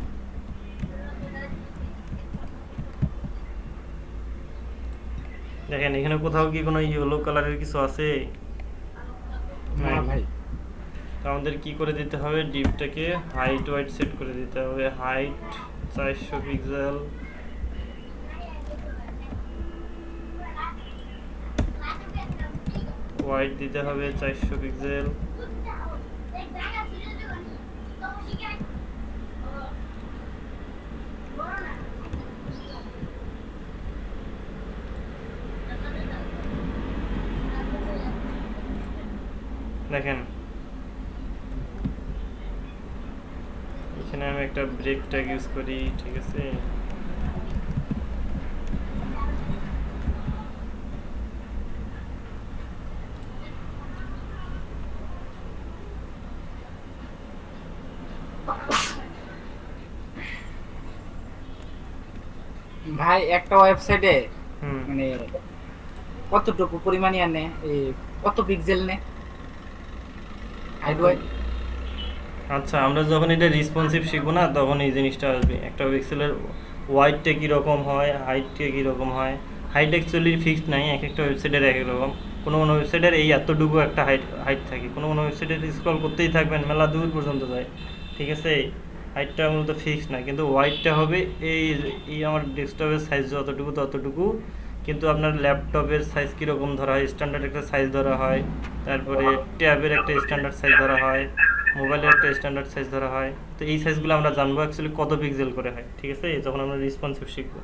দেখেন এখানে কোথাও কি কোনো ইয়েলো কালারের কিছু আছে? না ভাই। আমাদের কি করে দিতে হবে, ডিপটাকে হাইট ওয়াইট সেট করে দিতে হবে। হাইট 400 পিক্সেল, ওয়াইট দিতে হবে 400 পিক্সেল, দেখেন এখানে আমি একটা ব্রেক ট্যাগ ইউজ করি, ঠিক আছে। ভাই একটা ওয়েবসাইটে হুম মানে কতটুকু পরিমাণে আনে কত পিক্সেল নে হাইট ওয়াইড? আচ্ছা, আমরা যখন এটা রেসপন্সিভ শিখবো না, তখন এই জিনিসটা আসবে। একটা পিক্সেলের ওয়াইডটা কীরকম হয়, হাইটটা কীরকম হয়। হাইট অ্যাকচুয়ালি ফিক্সড নাই, এক একটা ওয়েবসাইটের এক এক রকম। কোনো কোনো ওয়েবসাইটের এই এতটুকু একটা হাইট থাকে, কোনো কোনো ওয়েবসাইটের স্ক্রল করতেই থাকবেন মেলা দূর পর্যন্ত যায়, ঠিক আছে। হাইটটা মূলত ফিক্সড না, কিন্তু ওয়াইডটা হবে এই আমার ডেস্কটপের সাইজ যতটুকু ততটুকু, কিন্তু আপনার ল্যাপটপের সাইজ কীরকম ধরা হয়, স্ট্যান্ডার্ড একটা সাইজ ধরা হয়, তারপরে ট্যাবের একটা স্ট্যান্ডার্ড সাইজ ধরা হয়, মোবাইলের একটা স্ট্যান্ডার্ড সাইজ ধরা হয়। তো এই সাইজগুলো আমরা জানবো অ্যাকচুয়ালি কত পিক্সেল করে হয়, ঠিক আছে, যখন আমরা রেসপন্সিভ শিখবো।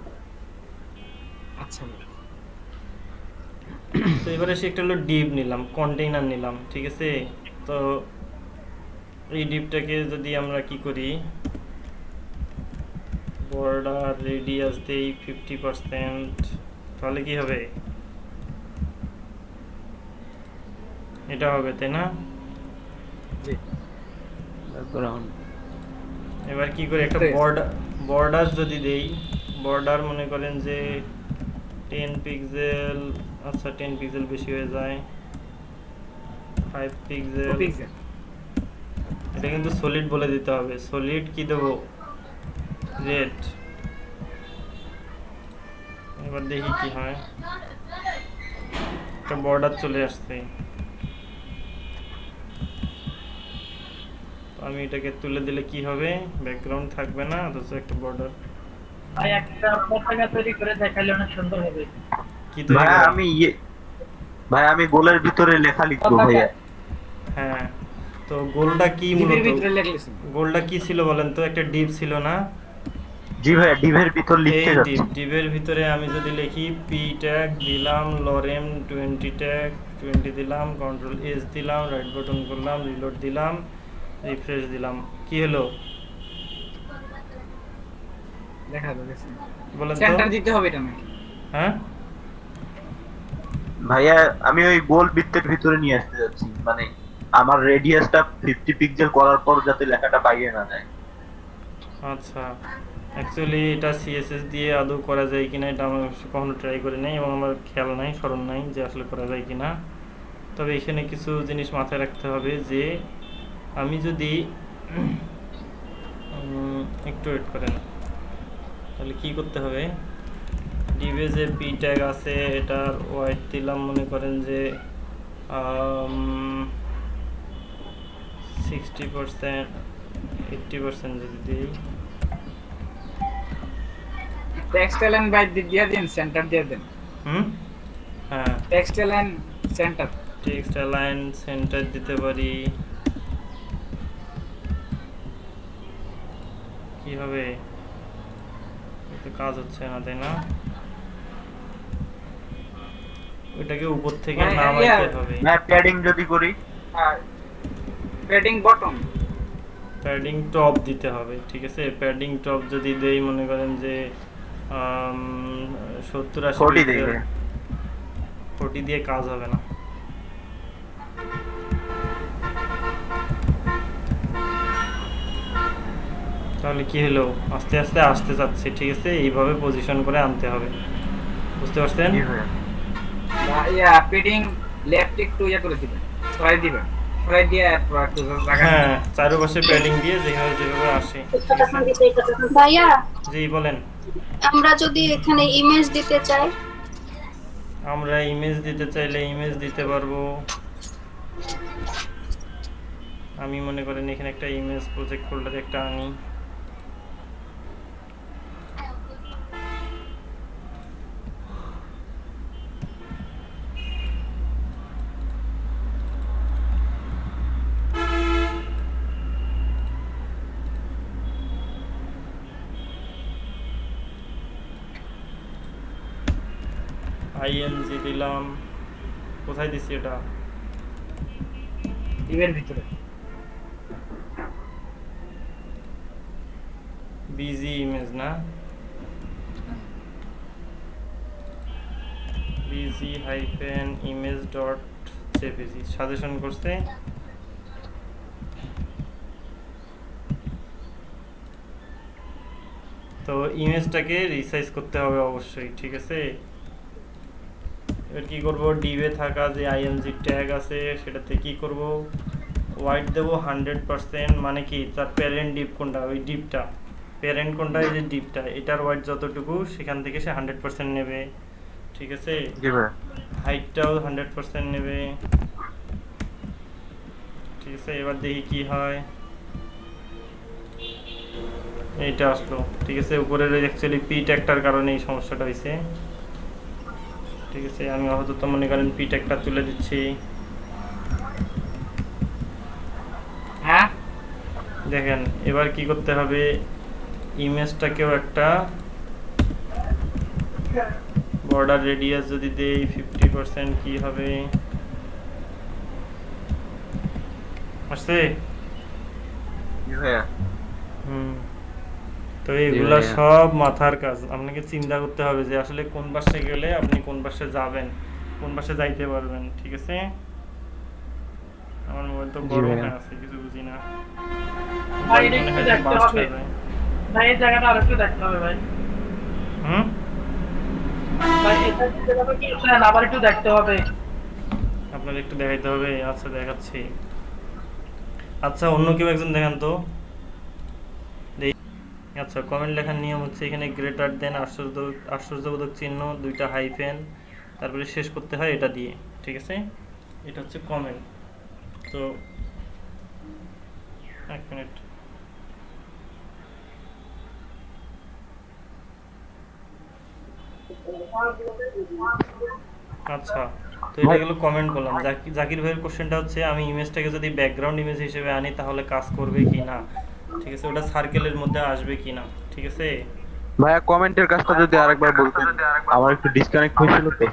আচ্ছা তো এবারে সে একটা হলো ডিপ নিলাম, কন্টেইনার নিলাম, ঠিক আছে। তো এই ডিপটাকে যদি আমরা কি করি, বর্ডার রেডিয়াস দেই 50%, তাহলে কি হবে, এটা হবে, তাই না? ব্যাকগ্রাউন্ড এবার কি করে একটা বর্ডার যদি দেই, বর্ডার মনে করেন যে 10 পিক্সেল, আচ্ছা 10 পিক্সেল বেশি হয়ে যায়, 5 পিক্সেল। এটা কিন্তু সলিড বলে দিতে হবে। সলিড কি দেবো, রেড। এবার দেখি কি হয়, একটা বর্ডার চলে আসছে। আমি এটাকে তুলে দিলে কি হবে, ব্যাকগ্রাউন্ড থাকবে না, অথচ একটা বর্ডার। ভাই একটা পতাকা তৈরি করে দেখালে অনেক সুন্দর হবে। কি তৈরি ভাই করা? আমি গোলের ভিতরে লেখা লিখবো ভাইয়া। হ্যাঁ, তো গোলটা কি, ডিপের মূলত ভিতরে লেখলেছেন গোলটা কি ছিল বলেন তো, একটা ডিপ ছিল না? জি ভাইয়া, ডিভের ভিতর এই লিখতে যাচ্ছি। ডিপের ভিতরে আমি যদি লিখি পি ট্যাগ দিলাম, লরেম 20 ট্যাগ 20 দিলাম, কন্ট্রোল এস দিলাম, রাইট বাটন করলাম, রিলোড দিলাম, রিফ্রেশ দিলাম, কি হলো দেখা যাচ্ছে। বলেন তো? সেন্টার দিতে হবে এটা নাকি? হ্যাঁ ভাইয়া আমি ওই গোল বৃত্তের ভিতরে নিয়ে আসতে যাচ্ছি, মানে আমার রেডিয়াসটা 50 পিক্সেল করার পর যাতে লেখাটা বাইরে না যায়। আচ্ছা, অ্যাকচুয়ালি এটা সিএসএস দিয়ে আদৌ করা যায় কিনা এটা আমি কখনো ট্রাই করি নাই, এবং আমার খেয়াল নাই, স্মরণ নাই যে আসলে করা যায় কিনা। তবে এখানে কিছু জিনিস মাথায় রাখতে হবে, যে আমি যদি একটু ওয়েট করেন, তাহলে কি করতে হবে, ডিভে যে পি ট্যাগ আছে এটার ওয়াইড দিলাম, মনে করেন যে 60%, 80% যদি দিই, টেক্সট লাইন বাইট দিয়ে দিন, সেন্টার দিয়ে দেন। হ্যাঁ, text line centre, text align centre দিতে পারি। কি হবে, এতে কাজ হচ্ছে না, তাই না? ওইটাকে উপর থেকে মানে নামাইতে হবে। না প্যাডিং যদি করি, আর প্যাডিং বটম, প্যাডিং টপ দিতে হবে, ঠিক আছে। প্যাডিং টপ যদি দেই, মনে করেন যে 70-80 40 দিই ভাইয়া। 40 দিয়ে কাজ হবে না। তাহলে কি হলো, আস্তে আস্তে আসতে যাচ্ছে, ঠিক আছে। এইভাবে পজিশন করে আনতে হবে, বুঝতে পারছেন? জি ভাইয়া। প্যাডিং লেফট একটু করে দিবেন, সরাই দিবেন, সরাই দিয়ে একটু জায়গা হ্যাঁ, চারপাশে প্যাডিং দিয়ে যেভাবে আসে। ভাইয়া, জি বলেন। আমরা যদি এখানে ইমেজ দিতে চাই, আমরা ইমেজ দিতে চাইলে ইমেজ দিতে পারবো। আমি মনে করেন এখানে একটা ইমেজ প্রজেক্ট ফোল্ডারে একটা আনি, আইএনজি দিলাম, কোথায় দিছি এটা, ইভের ভিতরে বিজি ইমেজ না, busy hyphen image dot JPG suggestion করছে। তো ইমেজটাকে রিসাইজ করতে হবে অবশ্যই, ঠিক আছে। এবার কি করব, ডিভে থাকা যে আইএনজি ট্যাগ আছে সেটাতে কি করব, ওয়াইড দেব 100%, মানে কি তার প্যারেন্ট ডিপ কোনটা, ওই ডিপটা প্যারেন্ট কোনটা, এই যে ডিপটা এটার ওয়াইড যতটুকু সেখান থেকে সে 100% নেবে, ঠিক আছে। জি ভাই। হাইটটাও 100% নেবে, ঠিক আছে। এবার দেখি কি হয়, এইটা আসলো, ঠিক আছে। উপরের অ্যাকচুয়ালি পি ট্যাগটার কারণে এই সমস্যাটা হয়েছে, ঠিক আছে। আমি আপাতত মনে করেন পি ট্যাগটা তুলে দিচ্ছি। হ্যাঁ দেখেন এবার কি করতে হবে, ইমেজটাকেও একটা বর্ডার রেডিয়াস যদি দেই 50%, কি হবে, আসছে। জি ভাইয়া। তো এগুলা সব মাথার কাজ, আপনাকে চিন্তা করতে হবে যে আসলে কোন পাশে গেলে আপনি কোন পাশে যাবেন, কোন পাশে যাইতে পারবেন, ঠিক আছে। আমার মোবাইল তো বড় হয়ে আছে, কিছু বুঝি না। ভাই এটা একটু দেখতে হবে ভাই, এই জায়গাটা আরেকটু দেখতে হবে ভাই। ভাই এটা জায়গাটা কি শুনেন, আবার একটু দেখতে হবে, আপনার একটু দেখাইতে হবে। আচ্ছা দেখাচ্ছি। আচ্ছা অন্য কেউ একজন দেখান তো। আচ্ছা কমেন্ট লেখার নিয়ম হচ্ছে এখানে গ্রেটার দেন আশ্চর্যবোধক চিহ্ন, 2টা হাইফেন, তারপরে শেষ করতে হয় এটা দিয়ে, ঠিক আছে। এটা হচ্ছে কমেন্ট। তো এক মিনিট, আচ্ছা তো এটা গেল কমেন্ট করলাম। জাকির ভাইয়ের কোশ্চেনটা হচ্ছে আমি ইমেজটাকে যদি ব্যাকগ্রাউন্ড ইমেজ হিসেবে আনি তাহলে কাজ করবে কি না, ঠিক আছে, ওটা সার্কেলের মধ্যে আসবে কি না, ঠিক আছে। ভাইয়া কমেন্টের কাজটা যদি আরেকবার বলতেন, আমার একটু ডিসকানেক্ট হয়েছিল তো।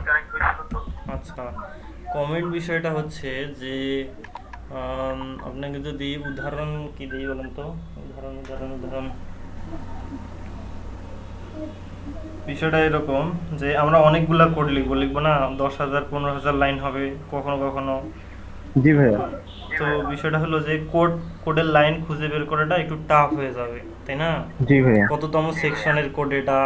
আচ্ছা কমেন্ট বিষয়টা হচ্ছে যে আপনাকে যদি উদাহরণ কি দিই বলেন তো, উদাহরণ বিষয়টা এরকম যে আমরা অনেকগুলা কোড লিখবো না, 10,000 15,000 লাইন হবে কখনো। জি ভাইয়া। তো বিষয়টা হলো যে কোডের লাইন খুঁজে বের করাটা একটু টাফ হয়ে যাবে, তাই না। জি ভাইয়া। কততম সেকশনের কোড এটা,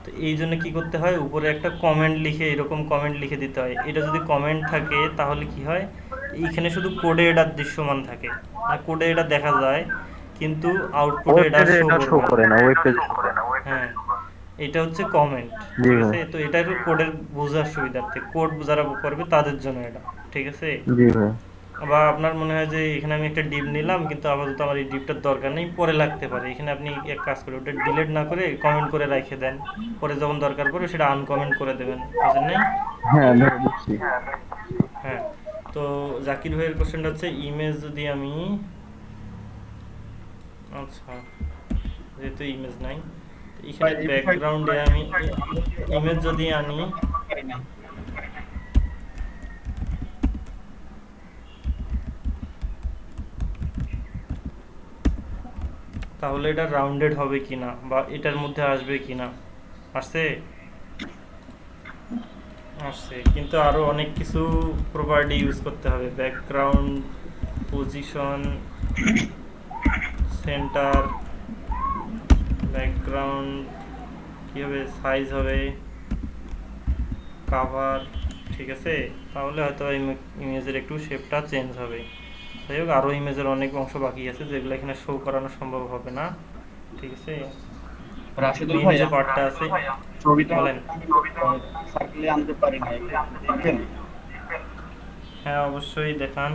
তো এই জন্য কি করতে হয়, উপরে একটা কমেন্ট লিখে এরকম কমেন্ট লিখে দিতে হয়। এটা যদি কমেন্ট থাকে তাহলে কি হয়, এইখানে শুধু কোডে এটা দৃশ্যমান থাকে, মানে কোডে এটা দেখা যায় কিন্তু আউটপুটে এটা শো করে না, ওয়েব পেজে শো করে না। হ্যাঁ এটা হচ্ছে কমেন্ট, ঠিক আছে। তো এটা একটু কোডের বোঝার সুবিধার্থে, কোড যারা করবে তাদের জন্য এটা, ঠিক আছে। জি ভাই। বা আপনার মনে হয় যে এখানে আমি একটা ডিপ নিলাম কিন্তু আপাতত আমার এই ডিপটার দরকার নেই, পরে লাগতে পারে, এখানে আপনি এক কাজ করে ওটা ডিলিট না করে কমেন্ট করে রেখে দেন, পরে যখন দরকার পড়বে সেটা আনকমেন্ট করে দেবেন, বুঝলেন নাই? হ্যাঁ ভাই বুঝছি। হ্যাঁ তো জাকির ভাইয়ের কোশ্চেনটা হচ্ছে ইমেজ যদি আমি, আচ্ছা যেহেতু ইমেজ নাই এখানে ব্যাকগ্রাউন্ডে আমি ইমেজ যদি আনি, তাহলে এটা রাউন্ডেড হবে কিনা বা এটার মধ্যে আসবে কিনা, আসছে কিন্তু আরো অনেক কিছু প্রপার্টি ইউজ করতে হবে, ব্যাকগ্রাউন্ড, পজিশন, সেন্টার, ব্যাকগ্রাউন্ড কি হবে, সাইজ হবে, কাভার, ঠিক আছে। তাহলে হয়তো ইমেজের একটু শেপটা চেঞ্জ হবে। যাই হোক আরও ইমেজের অনেক অংশ বাকি আছে যেগুলো এখানে শো করানো সম্ভব হবে না, ঠিক আছে। মেইন যে পার্টটা আছে বলেন। হ্যাঁ অবশ্যই দেখান।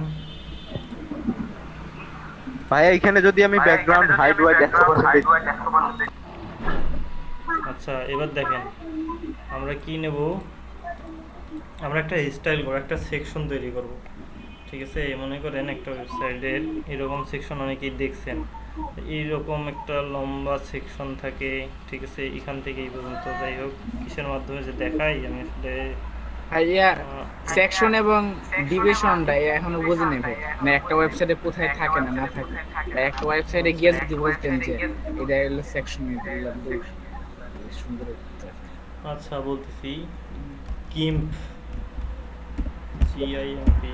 ভাইয়া এখানে যদি আমি ব্যাকগ্রাউন্ড হাইড ওয়াইড 100% আচ্ছা এবার দেখেন আমরা কি নেব, আমরা একটা স্টাইল করব, একটা সেকশন তৈরি করব। ঠিক আছে, মনে করেন একটা ওয়েবসাইটের এরকম সেকশন অনেকেই দেখছেন, এইরকম একটা লম্বা সেকশন থাকে। ঠিক আছে, এখান থেকে এই পর্যন্ত, যাই হোক কিসের মাধ্যমে যে দেখাই আমি আসলে ভাইয়া সেকশন এবং ডিভিশনটা এখনো বুঝিনি ভাই, মানে একটা ওয়েবসাইটে কোথায় থাকে না থাকে, বা একটা ওয়েবসাইটে গিয়ে যদি বলতেন যে এটা হলো সেকশন, এটা সুন্দর একটা। আচ্ছা বলতেছি, গিম্প জিআইএমপি,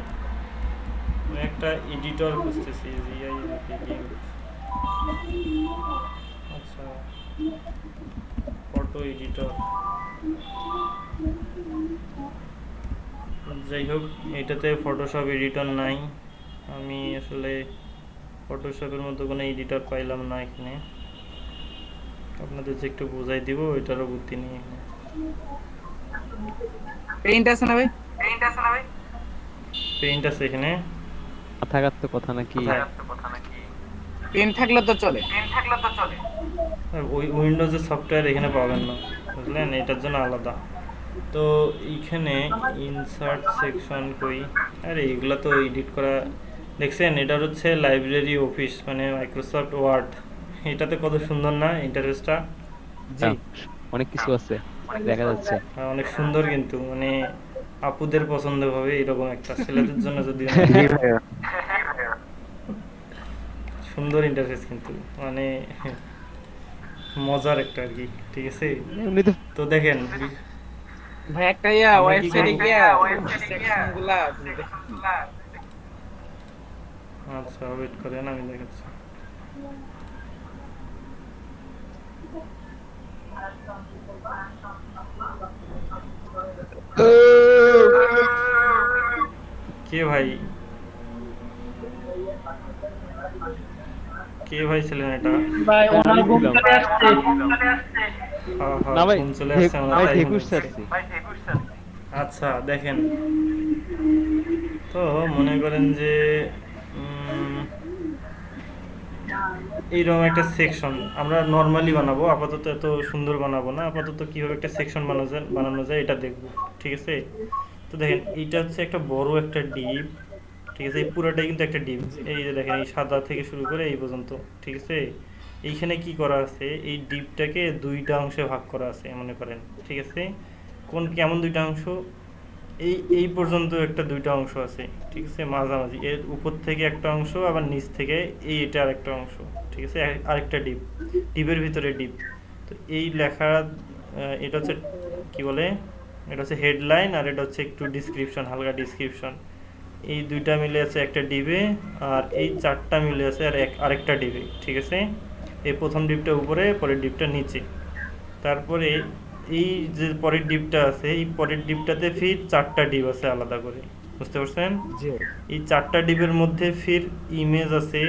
আমি একটা এডিটর খুঁজতেছি, জিআইএমপি গিম্প। আচ্ছা ফটো এডিটর, যাই হোক এটাতে ফটোশপ এডিটর নাই, আমি আসলে ফটোশপের মতো কোনো এডিটর পাইলাম না এখানে। আপনাদের যে একটু বোঝাই দিব, এটারও বুদ্ধি নেই এখানে। পেইন্ট আছে না ভাই? পেইন্ট আছে এখানে, থাকার তো কথা নাকি? পেইন্ট থাকলে তো চলে। ওই উইন্ডোজের সফটওয়্যার এখানে পাবেন না, বুঝলেন, এটার জন্য আলাদা। তো এইখানে ইনসার্ট সেকশন কই, আরে এগুলা তো এডিট করা, দেখছেন এটার হচ্ছে লাইব্রেরি অফিস, মানে মাইক্রোসফট ওয়ার্ড। এটাতে কত সুন্দর না ইন্টারফেসটা? জি অনেক কিছু আছে দেখা যাচ্ছে। হ্যাঁ, অনেক সুন্দর, কিন্তু মানে আপুদের পছন্দ হবে এরকম একটা, ছেলেদের জন্য যদি সুন্দর ইন্টারফেস, কিন্তু মানে মজার একটা আর কি। ঠিক আছে, তো দেখেন ভাই একটা ওয়েবসাইটে গিয়ে সেকশনগুলা আচ্ছা ওয়েট করেন, আমি দেখাচ্ছি। কে ভাই, কে ভাই ছিলেন এটা? ভাই ওনার ঘুম চলে আসছে। হ্যাঁ না ভাই, ঘুম চলে আসছে আমার, ভাই তাই ঢেকুর মনে ছাড়ছি। হচ্ছে। আচ্ছা দেখেন, তো মনে করেন যে এইরকম একটা সেকশন আমরা নর্মালি বানাবো, আপাতত এত সুন্দর বানাবো না, আপাতত কিভাবে একটা সেকশন বানানো যায় এটা দেখবো। ঠিক আছে, তো দেখেন এইটা হচ্ছে একটা বড় একটা ডিপ। ঠিক আছে, এই পুরোটাই কিন্তু একটা ডিপ, এই যে দেখেন এই সাদা থেকে শুরু করে এই পর্যন্ত। ঠিক আছে, এইখানে কি করা আছে, এই ডিপটাকে দুইটা অংশে ভাগ করা আছে মনে করেন। ঠিক আছে, কেমন দুইটা অংশ, এই পর্যন্ত একটা দুইটা অংশ আছে। ঠিক আছে, মাঝামাঝি এর উপর থেকে একটা অংশ, আবার নিচ থেকে এটা আরেকটা অংশ। ঠিক আছে, আরেকটা ডিপের ভিতরে ডিপ। তো এই লেখা এটা হচ্ছে কি বলে, এটা হচ্ছে হেডলাইন, আর এটা হচ্ছে একটু ডিসক্রিপশন, হালকা ডিসক্রিপশন। এই দুইটা মিলে আছে একটা ডিবে, আর এই চারটা মিলে আছে আরেকটা ডিবে। ঠিক আছে, এই প্রথম ডিপটা উপরে, পরের ডিপটা নিচে, তারপরে এই যে পরের ডিপটা আছে, এই পরের ডিপটাতে ফির চারটা ডিপ আছে আলাদা করে, বুঝতে পারছেন? এই চারটা ডিপের মধ্যে ফির ইমেজ আছে,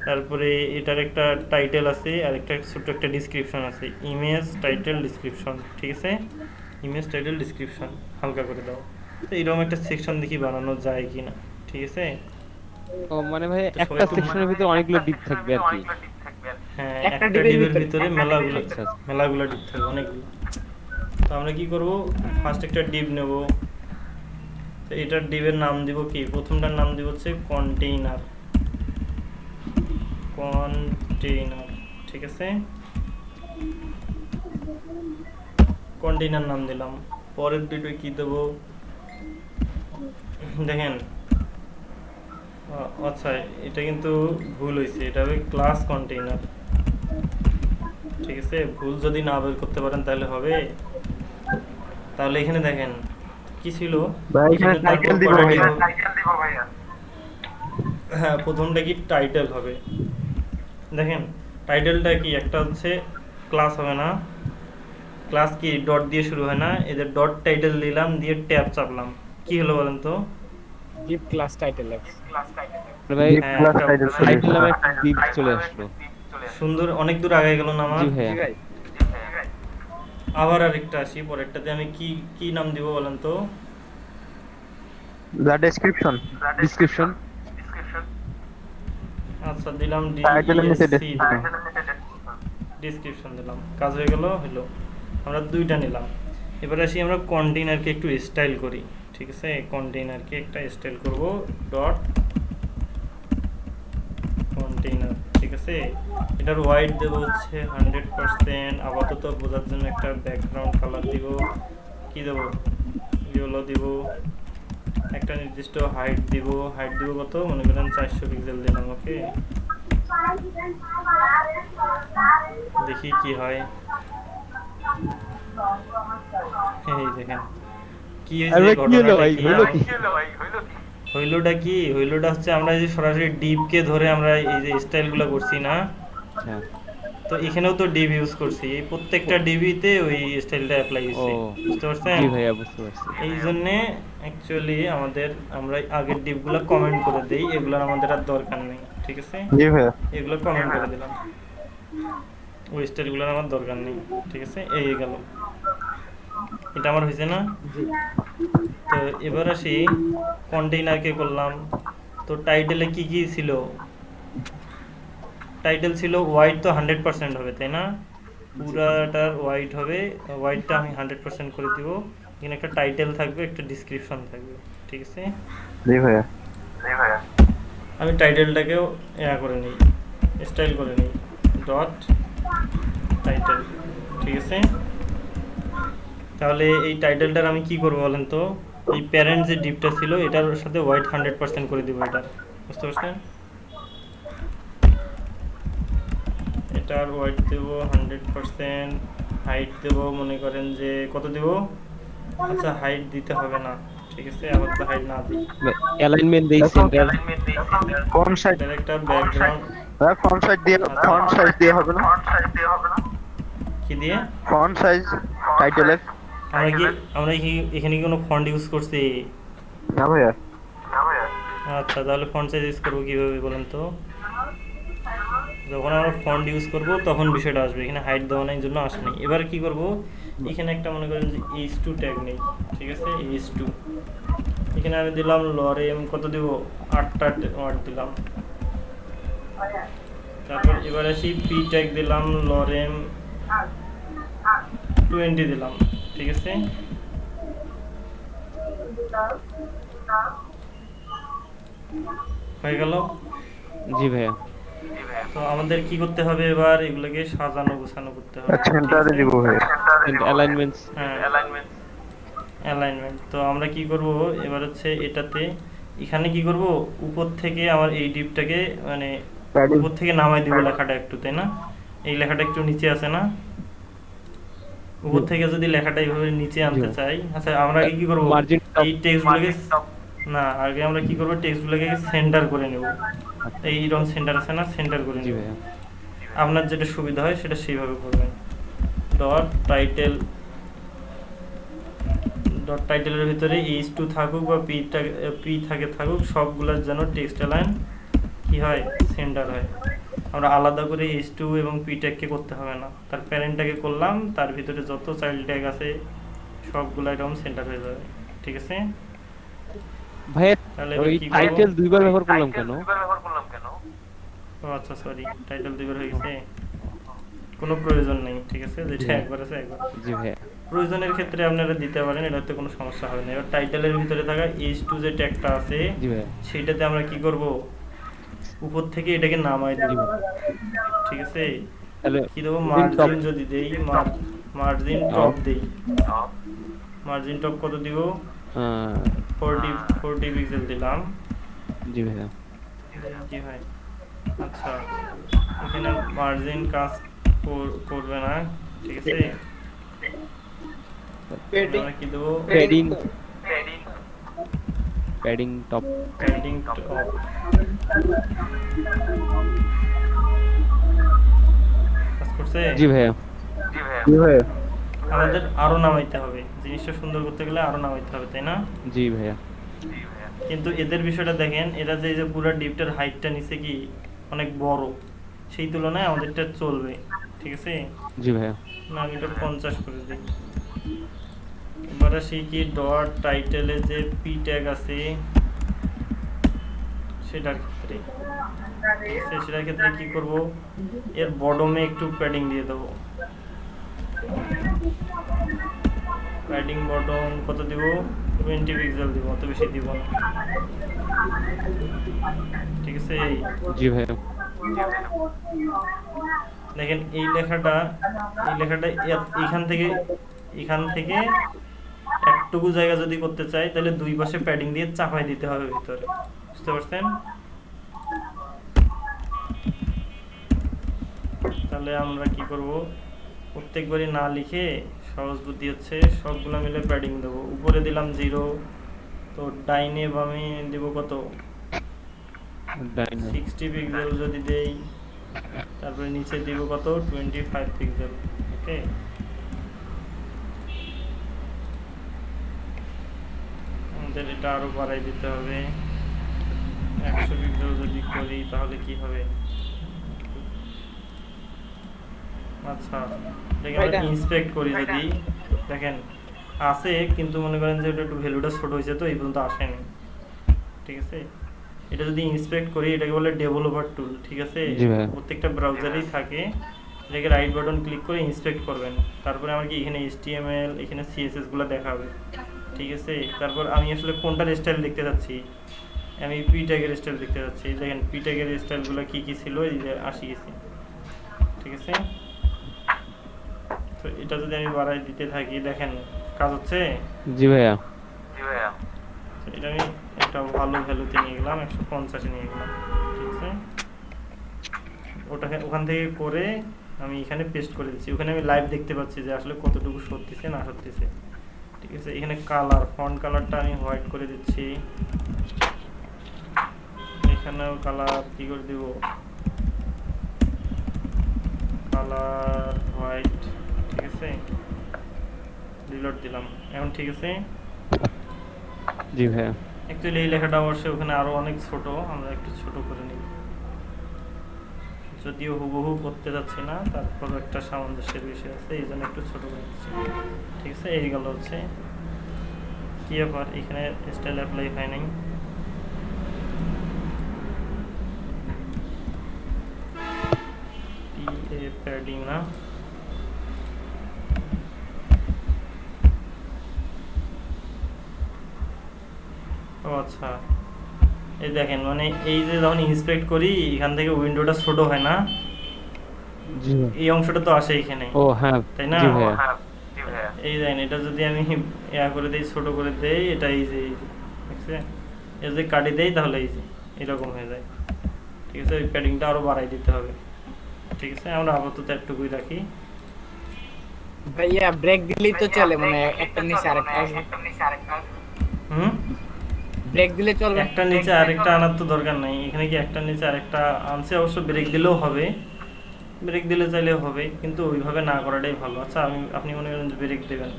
তারপরে এটার একটা টাইটেল আছে, আর একটা ছোট্ট একটা ডিসক্রিপশন আছে। ইমেজ টাইটেল ডিসক্রিপশন, ঠিক আছে, ইমেজ টাইটেল ডিসক্রিপশন হালকা করে দাও। তো এরকম একটা সেকশন দেখি বানানো যায় কিনা। ঠিক আছে, ও মানে ভাই একটা সেকশনের ভিতরে অনেকগুলো ডিপ থাকবে আর কি? হ্যাঁ, একটা ডিপের ভিতরে মেলাগুলো ডিপ থাকবে, অনেকগুলো। তো আমরা কি করব, ফার্স্ট একটা ডিপ নেব। তো এটার ডিপের নাম দিব কি, প্রথমটার নাম দিব হচ্ছে কন্টেইনার। ঠিক আছে, কন্টেইনার নাম দিলাম। পরের দুটো কি দেব দেখেন, আচ্ছা এটা কিন্তু ভুল হয়েছে, এটা হবে ক্লাস কন্টেইনার। ঠিক আছে, ভুল যদি না বের করতে পারেন তাহলে হবে। তাহলে এখানে দেখেন কি ছিল, হ্যাঁ প্রথমটা কি টাইটেল হবে। দেখেন টাইটেলটা কি, একটা হচ্ছে ক্লাস হবে না, ক্লাস কি ডট দিয়ে শুরু হয় না, এদের ডট টাইটেল দিলাম, দিয়ে ট্যাব চাপলাম, কি হলো বলেন তো, ডিপ ক্লাস টাইটেল। ভাই টাইটেল নামে একটা ডিপ চলে আসলো, সুন্দর, অনেক দূর আগে গেল না আমার। আবার আরেকটা আসি, পরেরটাতে আমি কি নাম দিব বলেন তো, দ্য ডেসক্রিপশন। আচ্ছা দিলাম টাইটেলের নিচে DESC ডেসক্রিপশন দিলাম, কাজ হয়ে গেল হলো। আমরা দুইটা নিলাম। এবার আসি আমরা কন্টেইনারকে একটু স্টাইল করি, ঠিক আছে? কন্টেইনারকে একটা স্টাইল করব, ডট কন্টেইনার, ঠিক আছে? এটার হোয়াইট দেব হচ্ছে 100%। আপাতত বোঝার জন্য একটা ব্যাকগ্রাউন্ড কালার দিব, কি দেব, ইয়েলো দিব। একটা নির্দিষ্ট হাইট দিব, হাইট দিব কত, মনে করেন 400 পিক্সেল দিলাম। ওকে, দেখি কি হয়। এই দেখেন কি হয়েছে, ঘটনাটা কি হইলোটা কি, হইলোটা হচ্ছে আমরা যে সরাসরি ডিপকে ধরে আমরা এই যে স্টাইলগুলো করছি না, তো এখানেও তো ডিপ ইউজ করছি, এই প্রত্যেকটা ডিবিতে ওই স্টাইলটা অ্যাপ্লাই হয়েছে, বুঝতে পারছেন? জি ভাইয়া বুঝতে পারছি। এই জন্য অ্যাকচুয়ালি আমরা আগের ডিপগুলো কমেন্ট করে দেই, এগুলোর আমাদের আর দরকার নেই, ঠিক আছে? জি ভাইয়া। এগুলো কমেন্ট করে দিলাম, ওই স্টাইলগুলোর আমার দরকার নেই, ঠিক আছে? এই গেল, এটা আমার হয়েছে না? তো এবার আসি কন্টেইনারকে করলাম। তো টাইটেলে কি কি ছিল? টাইটেল ছিল হোয়াইট, তো 100% হবে, তাই না? পুরাটার হোয়াইট হবে, হোয়াইটটা আমি 100% করে দিব। এখানে একটা টাইটেল থাকবে, একটা ডেসক্রিপশন থাকবে, ঠিক আছে? জি ভাইয়া। আমি টাইটেলটাকেও করে নিই, স্টাইল করে নিই, ডট টাইটেল, ঠিক আছে? তাহলে এই টাইটেলটার আমি কি করবো বলেন তো? এই প্যারেন্ট যে ডিপটা ছিল এটার সাথে হোয়াইট 100% করে দিব, এটা বুঝতে পারছেন? এটার হোয়াইট দেব 100%, হাইট দেব মনে করেন যে কত দেব, আচ্ছা হাইট দিতে হবে না, ঠিক আছে? আবার তো হাইট না দিই, অ্যালাইনমেন্ট দেই, সেন্টার কোন সাইড, এটার একটা ব্যাকগ্রাউন্ড ফন্ট সাইজ দিয়ে হবে না? কি দিয়ে, ফন্ট সাইজ টাইটেলের। আমরা কি এখানে কি কোনো ফন্ট ইউজ করছি? না ভাইয়া। আচ্ছা তাহলে ফন্ট সাইজ ইউজ করবো কিভাবে বলেন তো? যখন আমরা ফন্ট ইউজ করব তখন বিষয়টা আসবে, এখানে হাইট দেওয়া নাই জন্য আসে নাই। এবার কি করব, এখানে একটা মনে করেন যে h2 ট্যাগ নেই, ঠিক আছে? h2 এখানে আমি দিলাম লরেম, কত দেব, 8টা ওয়ার্ড দিলাম। তারপর এবার আসি পি ট্যাগ দিলাম লরেম 20 দিলাম, ঠিক আছে? হয়ে গেল? জি ভাইয়া। তো আমাদের কি করতে হবে এবার, এগুলোকে সাজানো গোছানো করতে হবে, সেন্টারে দিব ভাইয়া। অ্যালাইনমেন্টস, হ্যাঁ অ্যালাইনমেন্ট। তো আমরা কি করব এবার হচ্ছে এটাতে, এখানে কি করব, উপর থেকে আমার এই ডিপটাকে মানে উপর থেকে নামাই দিব লেখাটা একটু, তাই না? এই লেখাটা একটু নিচে আছে না, উপর থেকে যদি লেখাটা এইভাবে নিচে আনতে চাই, আচ্ছা আমরা আগে কি করব, এই টেক্সটগুলোকে না, আগে আমরা কি করব, টেক্সটগুলোকে সেন্টার করে নেব। এইরকম সেন্টার আছে না, সেন্টার করে নেব। আপনার যেটা সুবিধা হয় সেটা সেইভাবে করবেন। ডট টাইটেল, ডট টাইটেলের ভিতরে h2 থাকুক বা p থাকুক, সবগুলোর যেন টেক্সট লাইন কি হয়, সেন্টার হয়। আমরা আলাদা করে h2 এবং p ট্যাগকে করতে হবে না, তার প্যারেন্টটাকে করলাম, তার ভিতরে যত চাইল্ড ট্যাগ আছে সবগুলো এরকম সেন্টার হয়ে যাবে, ঠিক আছে? ভাই ওই টাইটেল দুইবার ব্যবহার করলাম কেন? ও আচ্ছা সরি, টাইটেল দুইবার হয়ে গেছে, কোনো প্রয়োজন নেই, ঠিক আছে? যেটা একবার আছে একবার। জি ভাইয়া। প্রয়োজনের ক্ষেত্রে আপনারা দিতে পারেন, এটাতে কোনো সমস্যা হবে না। এবার টাইটেলের ভিতরে থাকা h2 যে ট্যাগটা আছে সেটাতে আমরা কি করব, উপর থেকে এটাকে নামাই দেব, ঠিক আছে? তাহলে কি দেব, মার্জিন যদি দেই, মার্জিন টপ দেই, মার্জিন টপ কত দিব, 40 পিক্সেল দিলাম। জি ভাইয়া। কি হয়, আচ্ছা এখানে মার্জিন কাজ করবে না, ঠিক আছে? আমরা কি দেব, প্যাডিং টপ, কাজ করছে? জি ভাইয়া। আমাদের আরো নামাইতে হবে, জিনিসটা সুন্দর করতে গেলে আরো নামাইতে হবে, তাই না? জি ভাইয়া। কিন্তু এদের বিষয়টা দেখেন, এরা যে পুরো ডিপটার হাইটটা নিচে কি অনেক বড়, সেই তুলনায় আমাদেরটা চলবে, ঠিক আছে? জি ভাইয়া। না আমি এটা 50 করে দিই। এবার আসি কি, ডট টাইটেলে যে পি ট্যাগ আছে সেটার ক্ষেত্রে সেটার ক্ষেত্রে কি করব, এর বটমে একটু প্যাডিং দিয়ে দেবো। প্যাডিং বটম কত দিব, 20 পিক্সেল দিব, অত বেশি দিব না। ঠিক আছে, জি ভাইয়া। দেখেন এই লেখাটা এখান থেকে একটুকু জায়গা যদি করতে চাই তাহলে দুই পাশে প্যাডিং দিয়ে চাপাই দিতে হবে ভিতরে, বুঝতে পারছেন? তাহলে আমরা কি করব, প্রত্যেকবারই না লিখে সহজ বুদ্ধি হচ্ছে সবগুলো মিলে প্যাডিং দেবো। উপরে দিলাম 0, তো ডাইনে বামে দেব কত, 60 পিক্সেল যদি দেই, তারপরে নিচে দিব কত, 25 পিক্সেল। ওকে, আমাদের এটা আরো বাড়াই দিতে হবে। 100 পিক্সেল যদি করি তাহলে কি হবে, আচ্ছা দেখেন আমরা ইন্সপেক্ট করি যদি, দেখেন আছে কিন্তু মনে করেন যে এটা একটু ভ্যালুটা ছোট হয়েছে, তো এই পর্যন্ত আসেনি। ঠিক আছে, এটা যদি ইন্সপেক্ট করি এটাকে বলে ডেভেলপার টুল। ঠিক আছে, প্রত্যেকটা ব্রাউজারেই থাকে। এটাকে রাইট বাটন ক্লিক করে ইন্সপেক্ট করবেন, তারপরে আমার কি এখানে HTML এখানে CSS গুলো দেখাবে। ঠিক আছে, তারপর আমি আসলে কোনটার স্টাইল দেখতে যাচ্ছি, আমি পি ট্যাগের স্টাইল দেখতে যাচ্ছি। দেখেন পি ট্যাগের স্টাইলগুলো কি কি ছিল, এই যে আসি গেছি। ঠিক আছে, তো এটা যদি আমি বাড়াই দিতে থাকি, দেখেন কাজ হচ্ছে। জি ভাইয়া। এটা আমি একটা ভালো ভ্যালুতে নিয়ে গেলাম, 150 নিয়ে গেলাম। ঠিক আছে, ওটাকে ওখান থেকে করে আমি এখানে পেস্ট করে দিচ্ছি। ওখানে আমি লাইভ দেখতে পাচ্ছি যে আসলে কতটুকু সত্যিছে না সত্যিছে। ঠিক আছে, এখানে কালার, ফন্ট কালারটা আমি হোয়াইট করে দিচ্ছি। এখানেও কালার কি করে দিব, কালার হোয়াইট। ঠিক আছে, রিলোড দিলাম, এখন ঠিক আছে। জি ভাইয়া। অ্যাকচুয়ালি এই লেখাটা অবশ্যই ওখানে আরো অনেক ছোট, আমরা একটু ছোট করে নিই, যদিও হুবহু করতে যাচ্ছি না, তারপর একটা সামঞ্জস্যের বিষয় আছে, এই জন্য একটু ছোট করে দিচ্ছি। ঠিক আছে, এই গেল হচ্ছে কি ব্যাপার, এখানে স্টাইল অ্যাপ্লাই হয় নাই। প্যাডিং না, ও আচ্ছা, এই দেখেন মানে এই যে যখন ইন্সপেক্ট করি এখান থেকে উইন্ডোটা ছোট হয় না, এই অংশটা তো আসে এখানে। ও হ্যাঁ, তাই না? এই দেখেন এটা যদি আমি ইয়া করে দেই, ছোট করে দেই, এটা এই যে ঠিক আছে, এই যদি কাটি দেই তাহলে এই যে এরকম হয়ে যায়। ঠিক আছে, এই প্যাডিংটা আরো বাড়াই দিতে হবে। ঠিক আছে, আমরা আপাতত একটুকুই রাখি। ভাইয়া ব্রেক দিলেই তো চলে, মানে একটা নিচে আরেকটা আসবে। ব্রেক দিলে চলবে, একটা নিচে আরেকটা আনার তো দরকার নাই। এখানে কি একটা নিচে আরেকটা আনছে, অবশ্য ব্রেক দিলেও হবে, ব্রেক দিলে চাইলেও হবে, কিন্তু ওইভাবে না করাটাই ভালো। আচ্ছা আপনি মনে করেন যে ব্রেক দেবেন,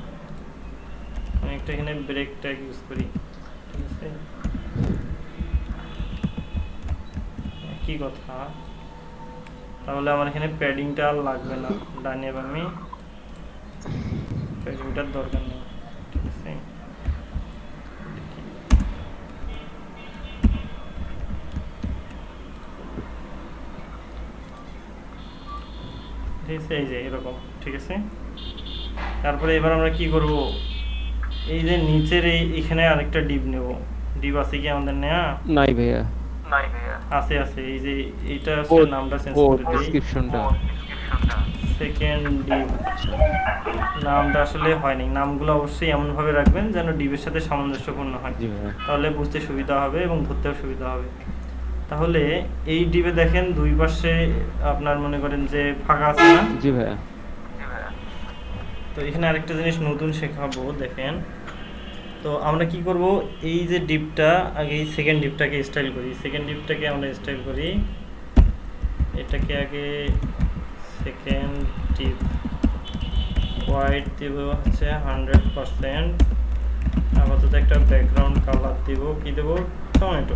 আমি একটা এখানে ব্রেক ট্যাগ ইউজ করি। ঠিক আছে, কি কথা, তাহলে আমার এখানে প্যাডিংটা আর লাগবে না, ডানে বামে প্যাডিংটার দরকার নেই। ঠিক আছে, ঠিক আছে, এই যে এরকম। ঠিক আছে, তারপরে এবার আমরা কি করব, এই যে নিচের এখানে আরেকটা ডিপ নেব। ডিপ আছে কি আমাদের নেয়া? নাই ভাইয়া। আছে আছে, এই যে এইটা আসলে নামটা চেঞ্জ করে দেই, ডেসক্রিপশনটা সেকেন্ড ডিপ নামটা আসলে হয়নি। নামগুলো অবশ্যই এমন ভাবে রাখবেন যেন ডিপের সাথে সামঞ্জস্যপূর্ণ হয়, তাহলে বুঝতে সুবিধা হবে এবং ধরতেও সুবিধা হবে। তাহলে এই ডিপে দেখেন দুই পাশে আপনার মনে করেন যে ফাঁকা আছে না? জি ভাইয়া। তো এখানে আরেকটা জিনিস নতুন শেখাবো, দেখেন। তো আমরা কি করব, এই যে ডিপটা আগে এই সেকেন্ড ডিপটাকে স্টাইল করি। সেকেন্ড ডিপটাকে আমরা স্টাইল করি, এটাকে আগে সেকেন্ড ডিপ হোয়াইট দিব হচ্ছে 100%। আপাতত একটা ব্যাকগ্রাউন্ড কালার দিব, কি দেব, টমেটো।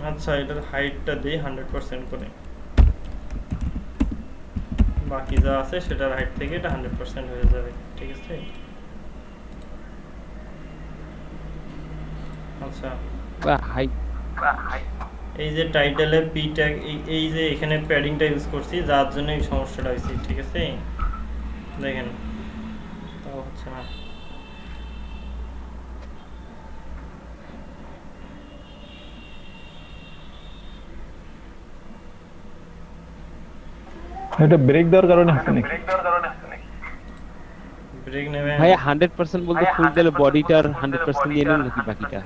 আচ্ছা, এটার হাইটটা দিই 100% করে, বাকি যা আছে সেটার হাইট থেকে এটা 100% হয়ে যাবে। ঠিক আছে, আচ্ছা, বা হাইট এই যে টাইটেলে পি ট্যাগ, এই যে এখানে প্যাডিংটা ইউজ করছি, যার জন্য এই সমস্যাটা হয়েছে, ঠিক আছে? দেখেন, তাও হচ্ছে না। এটা ব্রেক দেওয়ার কারণে হচ্ছে নাকি? ব্রেক নেবেন। ভাই 100% বলতে ফুল দিলে বডিটার 100% নিয়ে নেবে নাকি বাকিটা?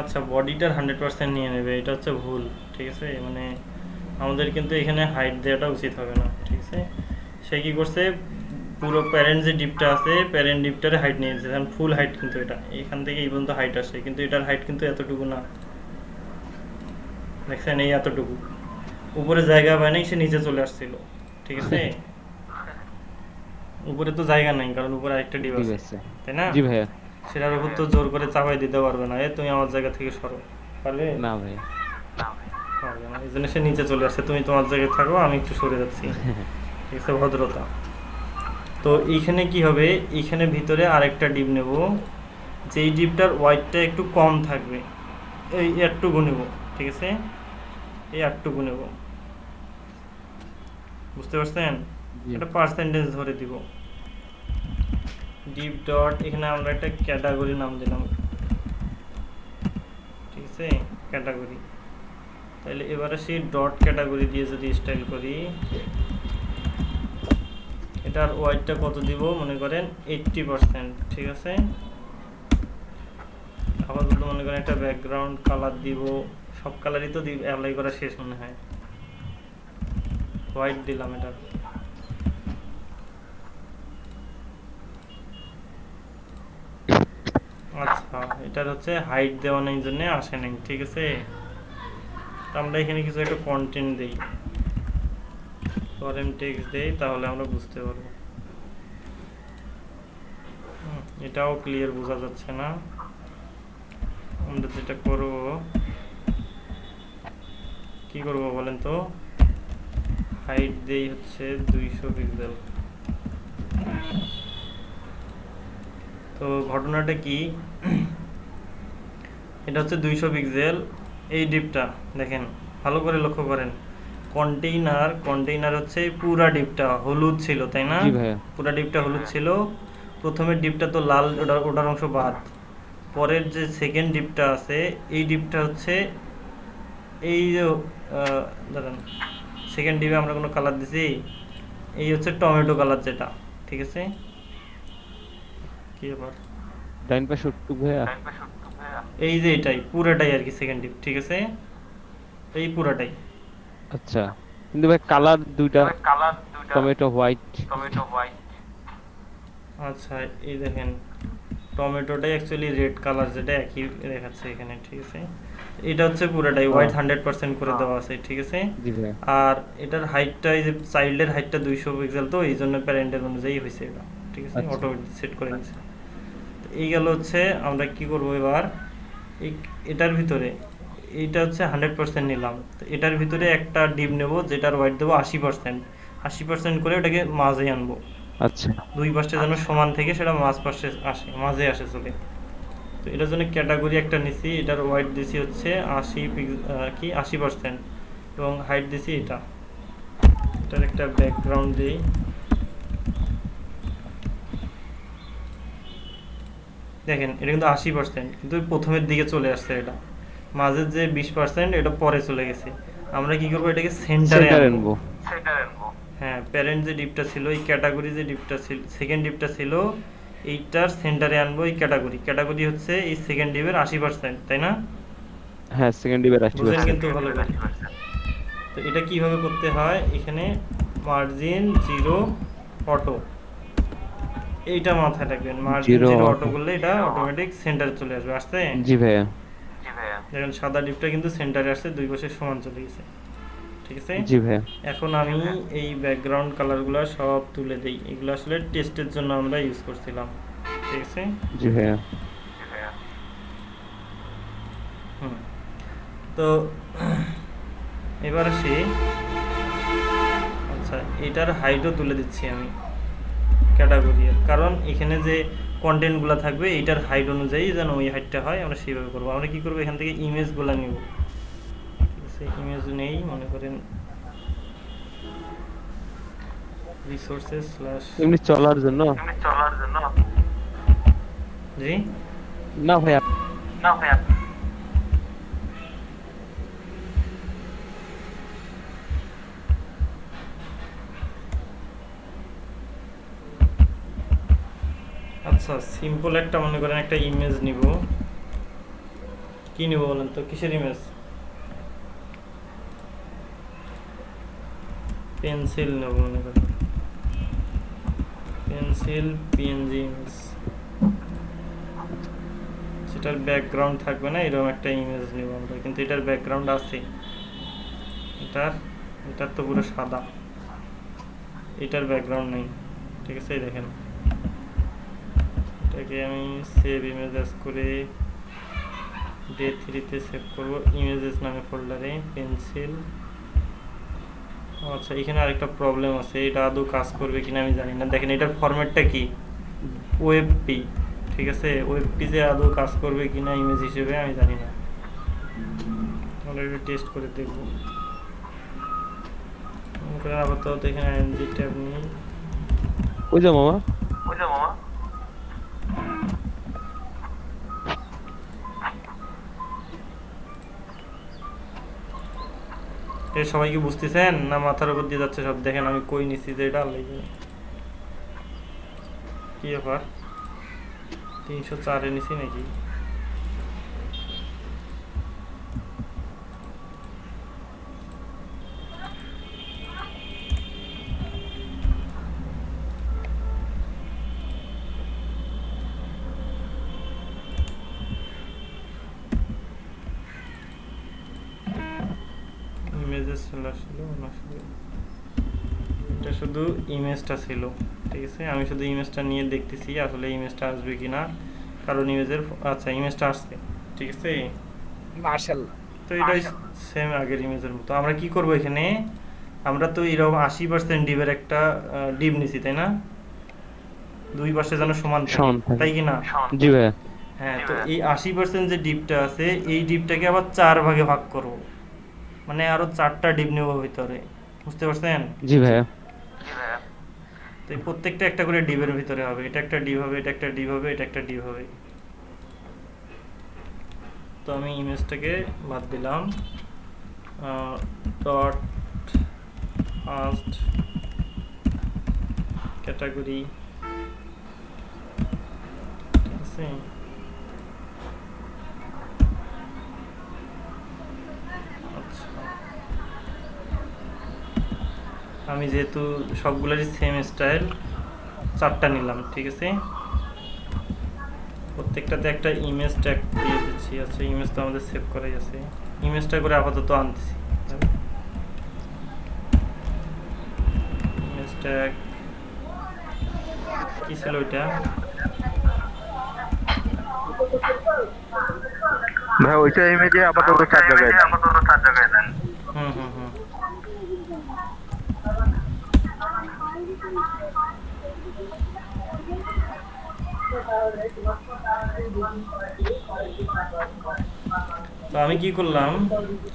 আচ্ছা, বডিটার 100% নিয়ে নেবে, এটা হচ্ছে ভুল, ঠিক আছে? মানে আমাদের কিন্তু এখানে হাইট দেওয়াটা উচিত হবে না, ঠিক আছে? সে কি করছে, পুরো প্যারেন্ট যে ডিপটা আছে, প্যারেন্ট ডিপটারে হাইট নিয়ে নিয়েছে, কারণ ফুল হাইট কিন্তু এটা এখান থেকে এই পর্যন্ত হাইট আসে, কিন্তু এটার হাইট কিন্তু এতটুকু না, দেখছেন? এই এতটুকু উপরে জায়গা পায় নাই, সে নিচে চলে আসছিল, ঠিক আছে? উপরে তো জায়গা নাই, কারণ উপরে আরেকটা ডিপ ঠিক আছে, আছে তাই না? জি ভাইয়া। সেটার উপর তো জোর করে চাপাই দিতে পারবে না, তুমি আমার জায়গা থেকে সরো, পারবে? না ভাই, পারবে না, এই জন্য সে নিচে চলে আসছে, তুমি তোমার জায়গায় থাকো, আমি একটু সরে যাচ্ছি, ঠিক আছে? ভদ্রতা। তো এইখানে কি হবে, এইখানে ভিতরে আরেকটা ডিপ নেব, যেই ডিপটার ওয়াইটটা একটু কম থাকবে, এই একটুকু নেব, ঠিক আছে? এই একটুকু নেব, বুঝতে পারছেন? এটা পার্সেন্টেজ ধরে দিব। ডিপ ডট, এখানে আমরা একটা ক্যাটাগরি নাম দিলাম, ঠিক আছে? ক্যাটাগরি। তাহলে এবারে সেই ডট ক্যাটাগরি দিয়ে যদি স্টাইল করি, এটার ওয়াইটটা কত দিব, মনে করেন 80%, ঠিক আছে? আপাতত মনে করেন একটা ব্যাকগ্রাউন্ড কালার দিব, সব কালারই তো অ্যাপ্লাই করা শেষ মনে হয়, হোয়াইট দিলাম এটা। আচ্ছা, এটার হচ্ছে হাইট দেওয়া নেই জন্য আসে নাই, ঠিক আছে? তো আমরা এখানে কিছু একটা কন্টেন্ট দেই, ফরেন টেক্সট দেই, তাহলে আমরা বুঝতে পারবো। এটাও ক্লিয়ার বোঝা যাচ্ছে না। আমরা যেটা করব, কি করব বলেন তো, হাইট দেই হচ্ছে 200 পিক্সেল। তো ঘটনাটা কি, এটা হচ্ছে 200 পিক্সেল, এই ডিপটা দেখেন, ভালো করে লক্ষ্য করেন, কন্টেইনার হচ্ছে পুরা ডিপটা হলুদ ছিল, তাই না? পুরা ডিপটা হলুদ ছিল, প্রথমের ডিপটা তো লাল, ওটার অংশ বাদ। পরের যে সেকেন্ড ডিপটা আছে, এই ডিপটা হচ্ছে এই যে দাঁড়ান, সেকেন্ড ডিপে আমরা কোনো কালার দিছি, এই হচ্ছে টমেটো কালার যেটা, ঠিক আছে? কি ব্যাপার, ডাইন পাশে একটু ভাইয়া, এই যে এটাই পুরাটাই আর কি সেকেন্ড ডিপ, ঠিক আছে? এই পুরাটাই। আচ্ছা, কিন্তু ভাই কালার দুইটা, টমেটো হোয়াইট। আচ্ছা, এই দেখেন টমেটোটাই অ্যাকচুয়ালি রেড কালার, যেটা একই দেখাচ্ছে এখানে, ঠিক আছে? এটা হচ্ছে পুরাটাই হোয়াইট 100% করে দেওয়া আছে, ঠিক আছে? আর এটার হাইটটা, এই যে চাইল্ডের হাইটটা 200 পিক্সেল, তো এই জন্য প্যারেন্টের অনুযায়ী হয়েছে এটা, ঠিক আছে? অটোমেটিক সেট করে নিয়েছে। তো এই গেল হচ্ছে, আমরা কি করব এবার, এটার ভিতরে এইটা হচ্ছে 100% নিলাম, তো এটার ভিতরে একটা ডিপ নেব, যেটার ওয়াইট দেবো 80% করে ওটাকে মাঝে আনবো। আচ্ছা, দুই পাশে যেন সমান থেকে সেটা মাঝে আসে চলে। তো এটার জন্য ক্যাটাগরি একটা নিছি, এটার ওয়াইট দিছি হচ্ছে 80% এবং হাইট দিছি এটা। এটার একটা ব্যাকগ্রাউন্ড দিই, দেখেন এটা কিন্তু 80%, কিন্তু প্রথমের দিকে চলে আসছে, এটা মাঝের যে 20% এটা পরে চলে গেছে। আমরা কি করবো, এটাকে সেন্টারে আনবো। হ্যাঁ, প্যারেন্ট যে ডিপটা ছিল, এই ক্যাটাগরি যে ডিপটা ছিল, সেকেন্ড ডিপটা ছিল, এইটার সেন্টারে আনবো এই ক্যাটাগরি হচ্ছে এই সেকেন্ড ডিপের 80%, তাই না? হ্যাঁ, সেকেন্ড ডিপের 80%। কিন্তু ভালো করে। তো এটা কিভাবে করতে হয়, এখানে মার্জিন 0 অটো, এইটা মাথায় রাখবেন, মার্জিন 0 অটো করলে এটা অটোমেটিক সেন্টারে চলে আসবে। আসছে? জি ভাইয়া। দেখেন সাদা ডিপটা কিন্তু সেন্টারে আসছে, দুই পাশে সমান চলে গেছে, ঠিক আছে? জি ভাইয়া। এখন আমি এই ব্যাকগ্রাউন্ড কালারগুলো সব তুলে দেই, এগুলো আসলে টেস্টের জন্য আমরা ইউজ করছিলাম, ঠিক আছে? জি ভাইয়া। তো এবার আসি, আচ্ছা এটার হাইটও তুলে দিচ্ছি আমি ক্যাটাগরি, কারণ এখানে যে কন্টেন্টগুলো থাকবে এইটার হাইট অনুযায়ী যেন ওই হাইটটা হয়, আমরা সেইভাবে করবো। আমরা কি করবো, এখান থেকে ইমেজগুলো নিব, ঠিক আছে? ইমেজ নেই, মনে করেন রিসোর্সেস স্ল্যাশ এমনি চলার জন্য জি না ভাই আচ্ছা, সিম্পল একটা মনে করেন একটা ইমেজ নিব। কি নিব বলেন তো, কিসের ইমেজ? পেন্সিল নেব মনে করেন, পেন্সিল পিএনজি ইমেজ, সেটার ব্যাকগ্রাউন্ড থাকবে না, এরকম একটা ইমেজ নেব আমরা। কিন্তু এটার ব্যাকগ্রাউন্ড আছে, এটার তো পুরো সাদা, এটার ব্যাকগ্রাউন্ড নেই, ঠিক আছে? এই দেখেন, এটাকে আমি সেভ ইমেজেস করে ডে 3-তে সেভ করব, ইমেজেস নামে ফোল্ডারে, পেন্সিল। আচ্ছা, এখানে আরেকটা প্রবলেম আছে, এটা আদৌ কাজ করবে কিনা আমি জানি না। দেখেন এটার ফরম্যাটটা কি, ওয়েবপি, ঠিক আছে? ওয়েবপি যে আদৌ কাজ করবে কিনা ইমেজ হিসেবে আমি জানি না, আমরা একটু টেস্ট করে দেখব। আপাতত এখানে এনজি ট্যাব নেই, ওই যে মামা সবাই কি বুঝতেছেন না মাথার উপর দিয়ে যাচ্ছে সব? দেখেন আমি কই নিছি যে এটা লেগে কি ব্যাপার, 304-এ নিছি নাকি? ইমেজেস চলে আসলো না, এটা শুধু ইমেজটা ছিল, ঠিক আছে? আমি শুধু ইমেজটা নিয়ে দেখতেছি আসলে ইমেজটা আসবে কিনা, কারণ ইমেজের আচ্ছা ইমেজটা আসছে, ঠিক আছে? মাশাআল্লাহ। তো এটাই সেম আগের ইমেজের মতো। আমরা কি করব এখানে, আমরা তো এরকম 80% ডিবের একটা ডিপ নিছি, তাই না? দুই পাশে যেন সমান থাকে, তাই কি না? জি ভাই। হ্যাঁ, তো এই 80% যে ডিপটা আছে এই ডিপটাকে আবার 4 ভাগে ভাগ করব, মানে আরো 4টা ডিপ নেব ভিতরে, বুঝতে পারছেন? জি ভাই। তো এই প্রত্যেকটা একটা করে ডিপের ভিতরে হবে, এটা একটা ডিপ হবে, এটা একটা ডিপ হবে, এটা একটা ডিপ হবে। তো আমি ইমেজটাকে বাদ দিলাম, ডট ফার্স্ট ক্যাটাগরি, ঠিক আছে? আচ্ছা, আমি যেহেতু সবগুলোরই সেম স্টাইল 4টা নিলাম, ঠিক আছে? প্রত্যেকটাতে একটা ইমেজ ট্যাগ দিয়ে দিচ্ছি। আচ্ছা, ইমেজ তো আমাদের সেভ করাই আছে, ইমেজটা করে আপাতত আনতেছি। ইমেজ ট্যাগ কি ছিল ওইটা? ভাই ওইটা ইমেজে আপাতত 4 জায়গায় দেন। হুম হুম হুম। তো আমি কি করলাম,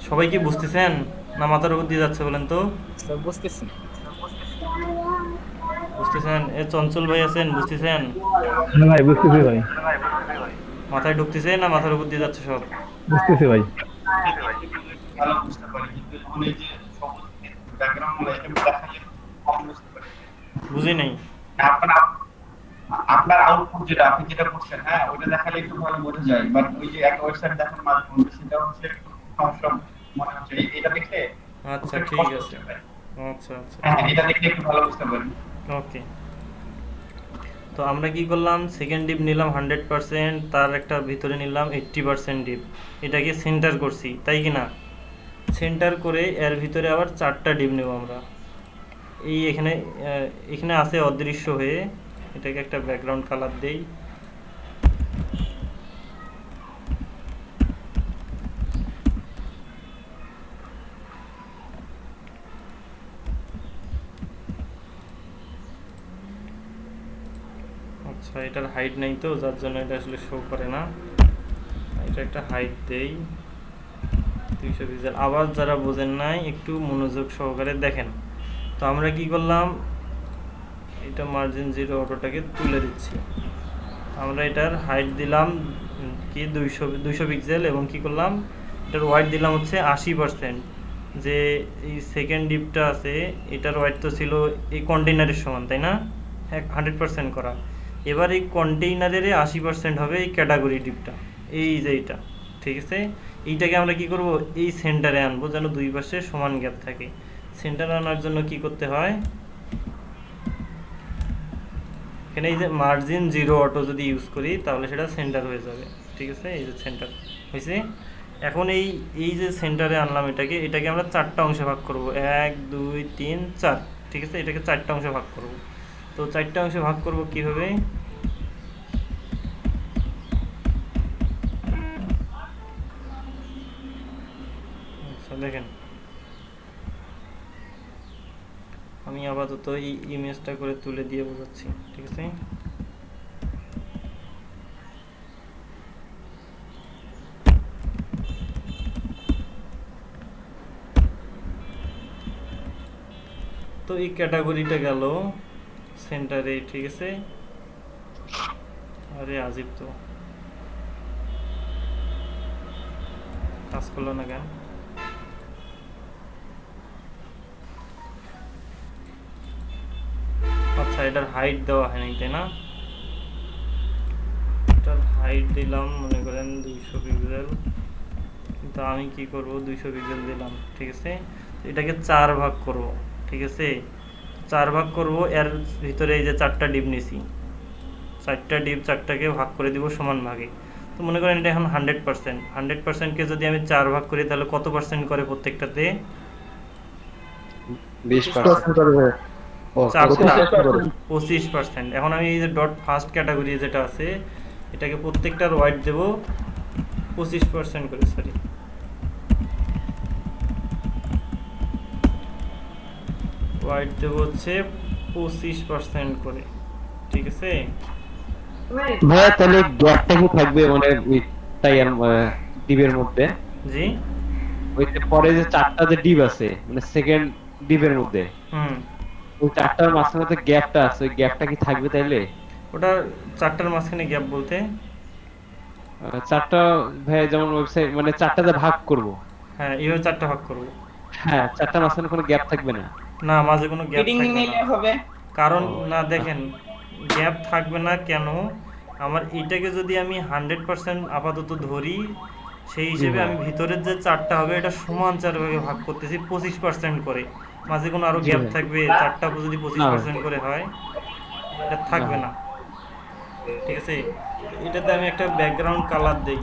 সবাই কি বুঝতেছেন না মাথার উপর দিয়ে যাচ্ছে বলেন তো? সব বুঝতেছি। বুঝতেছেন? এ চঞ্চল ভাই আছেন, বুঝতেছেন? হ্যাঁ ভাই, বুঝতেছি ভাই, মাথায় ঢুকতেছে না মাথার উপর দিয়ে যাচ্ছে সব? বুঝতেছি ভাই। ভালো বুঝতে পারি, কিন্তু যখন এই যে সবুজ ব্যাকগ্রাউন্ড দেখালে কম বুঝতে পারি। বুঝি নাই আপনার আউটপুট যেটা আপনি যেটা করছেন, হ্যাঁ ওটা দেখালে একটু ভালো বোঝা যায়, বাট ওই যে একটা ওয়েবসাইট দেখার মাঝে মধ্যে সেটা হচ্ছে একটু সমস্যা মনে হচ্ছে। এটা দেখলে আচ্ছা ঠিক আছে, আচ্ছা আচ্ছা, হ্যাঁ এটা দেখলে একটু ভালো বুঝতে পারেন। ওকে। তো আমরা কি করলাম, সেকেন্ড ডিপ নিলাম 100%, তার একটা ভিতরে নিলাম 80% ডিপ, এটাকে সেন্টার করছি, তাই কি না? সেন্টার করে এর ভিতরে আবার 4টা ডিপ নেব আমরা। এই এখানে আছে অদৃশ্য হয়ে, এটাকে একটা ব্যাকগ্রাউন্ড কালার দেই। আচ্ছা, আচ্ছা, এটার হাইট নেই তো, যার জন্য এটা আসলে শো করে না। এটা একটা হাইট দেই 200 পিক্সেল। আবার যারা বোঝেন নাই একটু মনোযোগ সহকারে দেখেন। তো আমরা কি করলাম, এটা মার্জিন 0 অটোটাকে তুলে দিচ্ছি। আমরা এটার হাইট দিলাম কি 200 পিক্সেল, এবং কি করলাম এটার ওয়াইড দিলাম হচ্ছে 80%। যে এই সেকেন্ড ডিপটা আছে এটার ওয়াইড তো ছিল এই কন্টেইনারের সমান, তাই না? 100% করা। এবার এই কন্টেইনারের 80% হবে এই ক্যাটাগরি ডিপটা, এই যে এইটা, ঠিক আছে? এইটাকে আমরা কি করব, এই সেন্টারে আনবো যেন দুই পাশে সমান গ্যাপ থাকে। সেন্টারে আনার জন্য কি করতে হয়, এখানে এই যে মার্জিন 0 অটো যদি ইউজ করি তাহলে সেটা সেন্টার হয়ে যাবে, ঠিক আছে? এই যে সেন্টার হয়েছে। এখন এই যে সেন্টারে আনলাম এটাকে আমরা 4টা অংশে ভাগ করব, 1 2 3 4, ঠিক আছে? এটাকে 4টা অংশে ভাগ করব। তো 4টা অংশে ভাগ করব কিভাবে, আচ্ছা দেখেন, আমি আপাতত এই ইমেজটা করে তুলে দিয়ে বোঝাচ্ছি, ঠিক আছে? তো এই ক্যাটাগরিটা গেল সেন্টারে, ঠিক আছে? আরে আজিব তো, কাজ করলো না কেন? আচ্ছা, এটার হাইট দেওয়া হয়নি, তাই না? এটার হাইট দিলাম মনে করেন 200 পিক্সেল, কিন্তু আমি কি করব, 200 পিক্সেল দিলাম, ঠিক আছে? এটাকে 4 ভাগ করব, ঠিক আছে? 4 ভাগ করব, এর ভিতরে এই যে 4টা ডিপ নিছি, 4টা ডিপ 4টাকে ভাগ করে দিব সমান ভাগে। তো মনে করেন এটা এখন 100%কে যদি আমি 4 ভাগ করি তাহলে কত পার্সেন্ট করে প্রত্যেকটাতে? 20% করবে। ও 25%। এখন আমি এই যে ডট ফার্স্ট ক্যাটাগরি যেটা আছে এটাকে প্রত্যেকটার ওয়াইড দেব 25% করে, সরি ওয়াইড দেব হচ্ছে 25% করে, ঠিক আছে? ভাইয়া তাহলে গ্যাপটা কি থাকবে মানে ওই টাইয়ার ডিপের মধ্যে? জি, ওই যে পরে যে 4টা যে ডিপ আছে মানে সেকেন্ড ডিপের মধ্যে, ওই 4টার মাঝখানে যে গ্যাপটা আছে ওই গ্যাপটা কি থাকবে তাইলে? ওটা 4টার মাঝখানে গ্যাপ বলতে 4টা ভাইয়া যেমন ওয়েবসাইট মানে 4টা যে ভাগ করব, হ্যাঁ এইভাবে 4টা ভাগ করব। হ্যাঁ 4টার মাঝখানে কোনো গ্যাপ থাকবে না? না, মাঝে কোনো গ্যাপ ফিডিং থাকবে নিলে না। হবে। কারণ না, দেখেন গ্যাপ থাকবে না কেন, আমার এইটাকে যদি আমি 100% আপাতত ধরি সেই হিসেবে আমি ভিতরের যে 4টা হবে এটা সমান 4 ভাগে ভাগ করতেছি 25% করে। মাঝে কোনো আরো গ্যাপ থাকবে? 4টা যদি 25% করে হয় এটা থাকবে না, ঠিক আছে? এটাতে আমি একটা ব্যাকগ্রাউন্ড কালার দেই,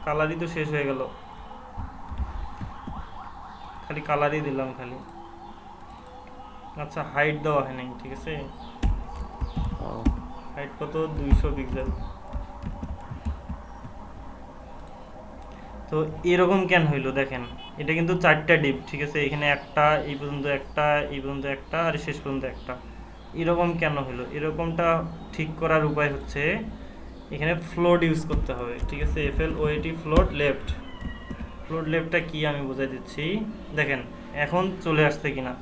কালারই তো শেষ হয়ে গেল, খালি কালারই দিলাম খালি। আচ্ছা, হাইট দেওয়া হয় নাই, ঠিক আছে? হাইট কত, 200 পিক্সেল। তো এরকম কেন হইলো দেখেন, এটা কিন্তু 4টা ডিপ, ঠিক আছে? এখানে একটা, এই পর্যন্ত একটা, এই পর্যন্ত একটা, আর শেষ পর্যন্ত একটা। এরকম কেন হলো? এরকমটা ঠিক করার উপায় হচ্ছে এখানে ফ্লোট ইউজ করতে হবে, ঠিক আছে? FLOAT, float left. ফ্লোট লেফটটা কি আমি বোঝাই দিচ্ছি, দেখেন এখন চলে আসছে কিনা।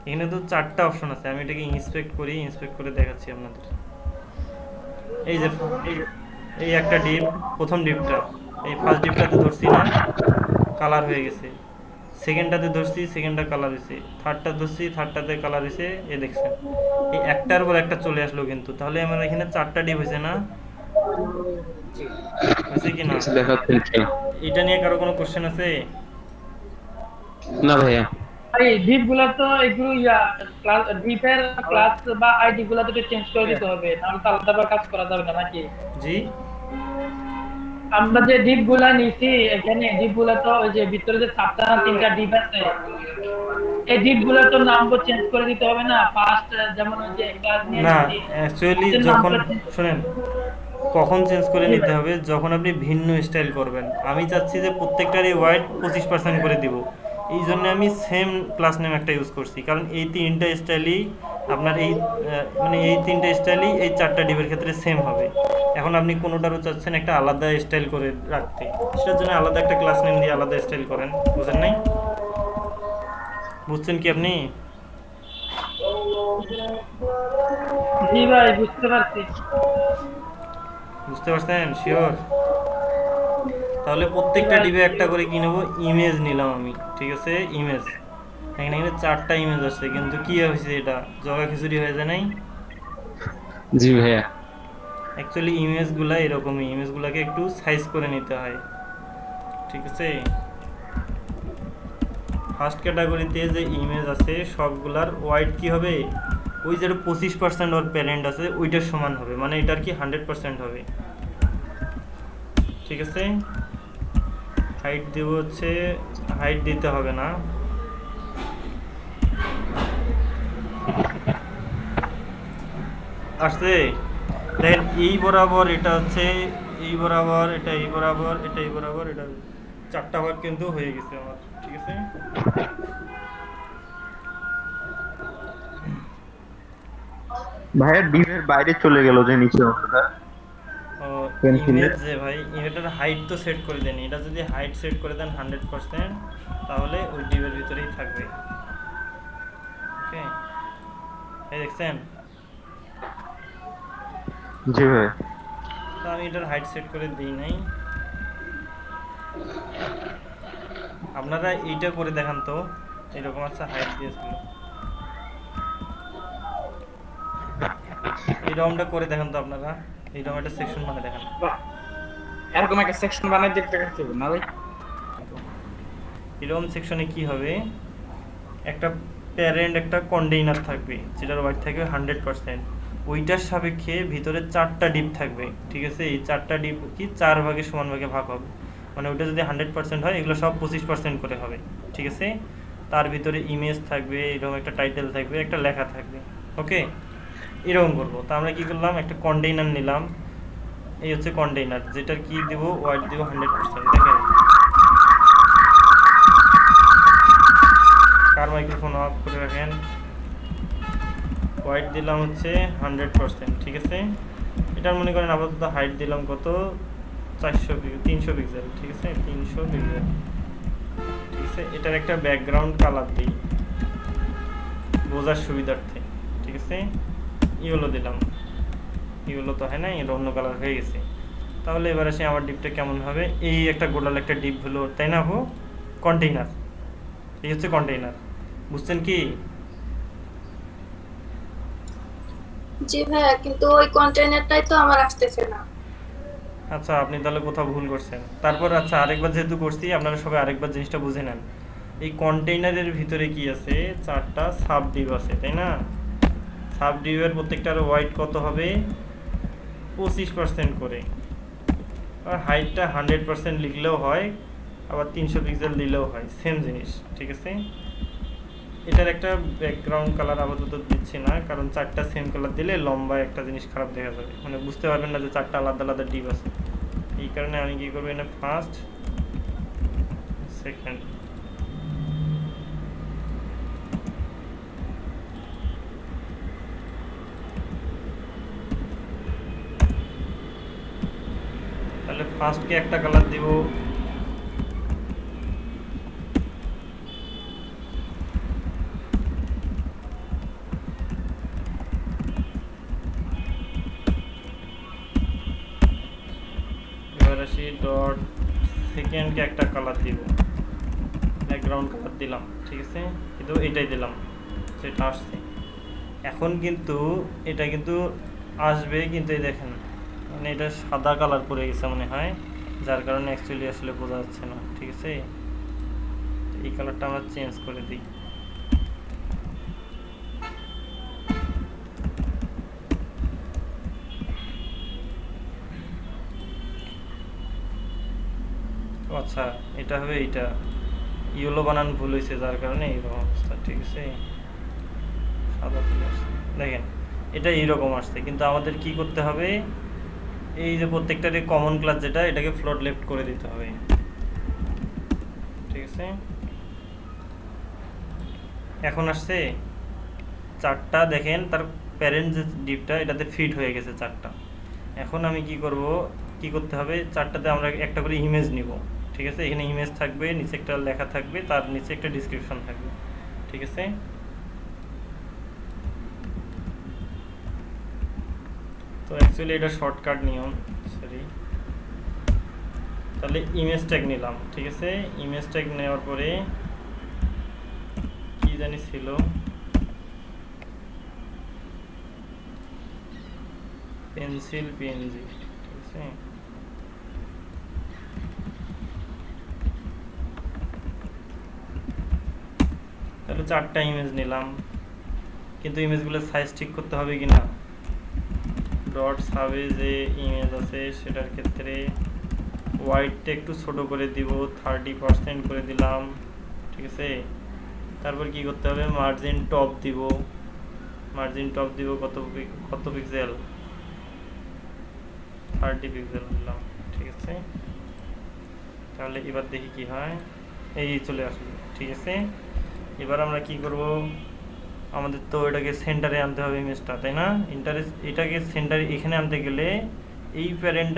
এখানে তো 4টা অপশন আছে, আমি এটাকে ইন্সপেক্ট করে দেখাচ্ছি আপনাদের। এই যে এই একটা ডিপ, প্রথম ডিপটা, এই ফার্স্ট ডিপটাতে ধরছি না, কালার হয়ে গেছে। সেকেন্ডটাতে ধরছি, সেকেন্ডটা কালার হয়েছে। থার্ডটা ধরছি, থার্ডটাতে কালার হয়েছে। এ দেখছেন এই একটার পর একটা চলে আসলো কিন্তু, তাহলে আমার এখানে 4টা ডিপ হয়েছে না? হয়েছে কি না? এটা নিয়ে কারো কোনো কোশ্চেন আছে? না ভাইয়া। ভাই ডিপ গুলা তো এগুলো ক্লাস ডিপের ক্লাস বা আইডি গুলা তো চেঞ্জ করে দিতে হবে, নাহলে তো আলাদা কাজ করা যাবে না নাকি? জি, আমরা যে ডিপ গুলা নিছি এখানে ডিপ গুলা তো ওই যে ভিতরে যে 7টা না 3টা ডিপ আছে, এই ডিপ গুলা তো নাম্বার চেঞ্জ করে দিতে হবে না? ফার্স্ট যেমন ওই যে ক্লাস নিয়ে না, অ্যাকচুয়ালি যখন শুনেন কখন চেঞ্জ করে নিতে হবে, যখন আপনি ভিন্ন স্টাইল করবেন। আমি চাচ্ছি যে প্রত্যেকটারই ওয়াইড 25% করে দিব, এই জন্য আমি সেম ক্লাস নেম একটা ইউজ করছি, কারণ এই 3টা স্টাইলই আপনার এই মানে এই তিনটা স্টাইলই এই 4টা ডিবের ক্ষেত্রে সেম হবে। এখন আপনি কোনোটারও চাচ্ছেন একটা আলাদা স্টাইল করে রাখতে, সেটার জন্য আলাদা একটা ক্লাস নেম দিয়ে আলাদা স্টাইল করেন। বুঝেন নাই? বুঝছেন কি আপনি? জি ভাই বুঝতে পারছি। বুঝতে পারছেন? শিওর? তাহলে প্রত্যেকটা ডিবে একটা করে কি নেবো, ইমেজ নিলাম আমি, ঠিক আছে? ইমেজ এখানে কিন্তু 4টা ইমেজ আছে, কিন্তু কি হয়েছে, এটা জগা খিচুড়ি হয়ে যায় নাই? জি ভাইয়া। অ্যাকচুয়ালি ইমেজগুলা এরকমই, ইমেজগুলোকে একটু সাইজ করে নিতে হয়, ঠিক আছে? ফার্স্ট ক্যাটাগরিতে যে ইমেজ আছে সবগুলার ওয়াইড কি হবে, ওই যে 25% ওর প্যারেন্ট আছে ওইটার সমান হবে, মানে এটার কি 100% হবে, ঠিক আছে? হাইট দেব হচ্ছে, হাইট দিতে হবে না, আসছে। দেখেন এই বরাবর এটা হচ্ছে, এই বরাবর এটা, এই বরাবর এটা, এই বরাবর এটা, 4টা ভাগ কিন্তু হয়ে গেছে আমার, ঠিক আছে? ভাইয়া ডিমের বাইরে চলে গেল যে নিচে অংশটা। ইমেজ যে ভাই, এটার হাইট তো সেট করে দেন, এটা যদি হাইট সেট করে দেন 100%, তাহলে ওই ডিবের ভিতরেই থাকবে। ওকে, এই দেখছেন? জি ভাই। তো আমি এটার হাইট সেট করে দিই নাই, আপনারা এইটা করে দেখান তো, এরকম আছে হাইট দিয়েছিল, এইরকমটা করে দেখান তো আপনারা, এইরকম একটা সেকশন বানিয়ে দেখান। এরকম একটা সেকশন বানাই দেখতে হবে না ভাই? এরকম সেকশনে কি হবে, একটা প্যারেন্ট একটা কন্টেইনার থাকবে যেটার ওয়াইড থাকবে 100%, ওইটার সাপেক্ষে ভিতরে 4টা ডিপ থাকবে, ঠিক আছে? এই 4টা ডিপ কি 4 ভাগে সমান ভাগে ভাগ হবে, মানে ওইটা যদি 100% হয় এগুলো সব 25% করে হবে, ঠিক আছে? তার ভিতরে ইমেজ থাকবে, এরকম একটা টাইটেল থাকবে, একটা লেখা থাকবে। ওকে, এরকম করবো। তো আমরা কি করলাম, একটা কন্টেইনার নিলাম, এই হচ্ছে কন্টেইনার, যেটার কি দিব, ওয়াইড দিব 100%। দেখেন কার মাইক্রোফোন অফ করে রাখেন। ওয়াইড দিলাম হচ্ছে 100%, ঠিক আছে? এটার মনে করেন আপাতত হাইট দিলাম কত, 300 পিক্সেল, ঠিক আছে? 300 পিক্সেল, ঠিক আছে? এটার একটা ব্যাকগ্রাউন্ড কালার দিই বোঝার সুবিধার্থে, ঠিক আছে? ইয়েলো দিলাম, ইয়েলো তো হয় না, এটা অন্য কালার হয়ে গেছে। তাহলে এবার আসে আমার ডিপটা কেমন হবে, এই একটা গোলাল একটা ডিপ হলো, তাই না? হো কন্টেইনার, এই হচ্ছে কন্টেইনার, বুঝছেন কি? জি ভাইয়া, কিন্তু ওই কন্টেইনারটাই তো আমার আসতেছে না। আচ্ছা, আপনি তাহলে কোথাও ভুল করছেন। তারপর আচ্ছা, আরেকবার যেহেতু করছি, আপনারা সবাই আরেকবার জিনিসটা বুঝে নেন। এই কন্টেইনারের ভিতরে কি আছে, 4টা সাব ডিপ আছে, তাই না? সাব ডিপের প্রত্যেকটার ওয়াইড কত হবে, 25% করে, আর হাইটটা 100% লিখলেও হয়, আবার 300 পিক্সেল দিলেও হয়, সেম জিনিস, ঠিক আছে? এটার একটা ব্যাকগ্রাউন্ড কালার আপাতত দিচ্ছি না, কারণ 4টা সেম কালার দিলে লম্বা একটা জিনিস খারাপ দেখা যাবে, মানে বুঝতে পারবেন না যে 4টা আলাদা আলাদা ডিপ আছে। এই কারণে আমি কি করবো, এখানে ফার্স্ট, সেকেন্ড, তাহলে ফার্স্টকে একটা কালার দিব, ডট, সেকেন্ডকে একটা কালার দিব, ব্যাকগ্রাউন্ড কালার দিলাম, ঠিক আছে? কিন্তু এটাই দিলাম যেটা আসছে। এখন কিন্তু এটা কিন্তু আসবে, কিন্তু এই দেখেন মানে এটা সাদা কালার পড়ে গেছে মনে হয়, যার কারণে অ্যাকচুয়ালি আসলে বোঝা যাচ্ছে না, ঠিক আছে? এই কালারটা আমরা চেঞ্জ করে দিই। আচ্ছা, এটা হবে, এইটা ইয়েলো বানান ভুল হয়েছে, যার কারণে এইরকম অবস্থা, ঠিক আছে? সাদা চলে আসছে, দেখেন এটা এইরকম আসছে, কিন্তু আমাদের কি করতে হবে, এই যে প্রত্যেকটারই কমন ক্লাস যেটা, এটাকে ফ্লোট লেফট করে দিতে হবে, ঠিক আছে? এখন আসছে, চারটা দেখেন তার প্যারেন্ট যে ডিপটা এটাতে ফিট হয়ে গেছে চারটা। এখন আমি কি করতে হবে, চারটাতে আমরা একটা করে ইমেজ নিব, ঠিক আছে। এখানে ইমেজ থাকবে, নিচে একটা লেখা থাকবে, তার নিচে একটা ডিসক্রিপশন থাকবে, ঠিক আছে। তো অ্যাকচুয়ালি এটা শর্টকাট নিয়ম, সরি। তাহলে ইমেজ ট্যাগ নিলাম, ঠিক আছে। ইমেজ ট্যাগ নেওয়ার পরে কি জানি ছিল, পেন্সিল পিএনজি, ঠিক আছে। তাহলে চারটা ইমেজ নিলাম, কিন্তু ইমেজগুলোর সাইজ ঠিক করতে হবে কিনা। ডট সাবে যে ইমেজ আছে সেটার ক্ষেত্রে হোয়াইটটা একটু ছোট করে দিব, 30% করে দিলাম, ঠিক আছে। তারপর কি করতে হবে, মার্জিন টপ দিব, কত পিক্সেল, 30 পিক্সেল দিলাম, ঠিক আছে। তাহলে এবার দেখি কি হয়, এই চলে আসলো, ঠিক আছে। এবার আমরা কি করব, আমাদের তো এটাকে সেন্টারে আনতে হবে ইমেজটা, তাই না। এটাকে সেন্টারে এখানে আনতে গেলে এই প্যারেন্ট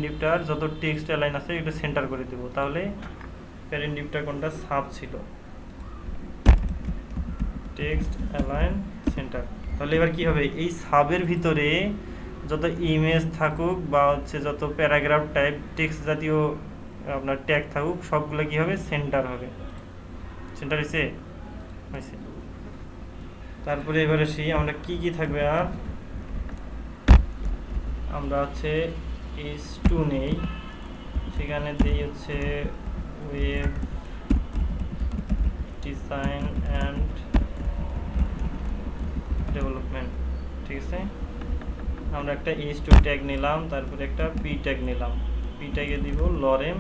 ডিপটার যত টেক্সট অ্যালাইন আছে এটা সেন্টার করে দেব। তাহলে প্যারেন্ট ডিপটা কোনটা, সাব ছিল, টেক্সট অ্যালাইন সেন্টার। তাহলে এবার কি হবে, এই সাবের ভিতরে যত ইমেজ থাকুক বা হচ্ছে যত প্যারাগ্রাফ টাইপ টেক্সট জাতীয় আপনার ট্যাগ থাকুক সবগুলো কি হবে, সেন্টার হবে। সেন্টার হয়েছে। তারপরে এবারে সেই আমরা কি থাকবে, আর আমরা হচ্ছে H2 নেই, সেখানে দিই হচ্ছে ওয়েব ডিজাইন অ্যান্ড ডেভেলপমেন্ট, ঠিক আছে। আমরা একটা H2 ট্যাগ নিলাম, তারপরে একটা P ট্যাগ নিলাম, P ট্যাগে দিব lorem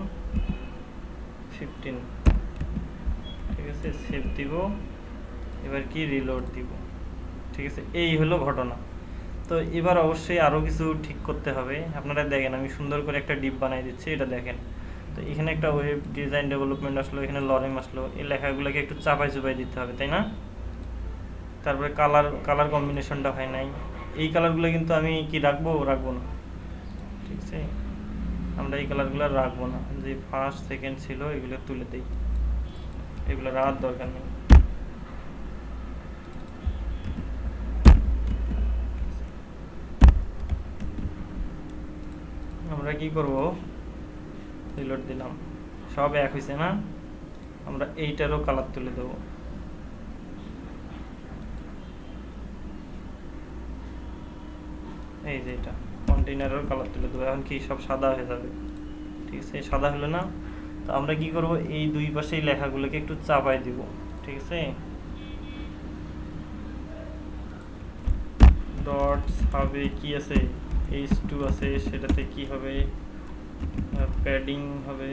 15, ঠিক আছে। সেভ দিব, এবার কি রিলোড দিব, ঠিক আছে। এই হলো ঘটনা। তো এবার অবশ্যই আরও কিছু ঠিক করতে হবে। আপনারা দেখেন আমি সুন্দর করে একটা ডিপ বানাই দিচ্ছি, এটা দেখেন। তো এখানে একটা ওয়েব ডিজাইন ডেভেলপমেন্ট আসলো, এখানে লরেম আসলো, এই লেখাগুলোকে একটু চাপাই দিতে হবে, তাই না। তারপরে কালার কম্বিনেশনটা হয় নাই, এই কালারগুলো কিন্তু আমি কি রাখবো না, ঠিক আছে। আমরা এই কালারগুলো রাখবো না, যে ফার্স্ট সেকেন্ড ছিল এগুলো তুলে দিই, এগুলো রাখার দরকার নেই। আমরা কি করব, রিলোড দিলাম, সব এক হয়েছে না। আমরা এইটারও কালার তুলে দেব, এই যে এটা কন্টেইনারের কালার তুলে দেবো। এখন কি সব সাদা হয়ে যাবে, ঠিক আছে। সাদা হলো না। তো আমরা কি করব, এই দুই পাশেই লেখাগুলোকে একটু চাপাই দিব, ঠিক আছে। ডট সাবে কি আছে, H2 আছে, সেটাতে কি হবে, প্যাডিং হবে,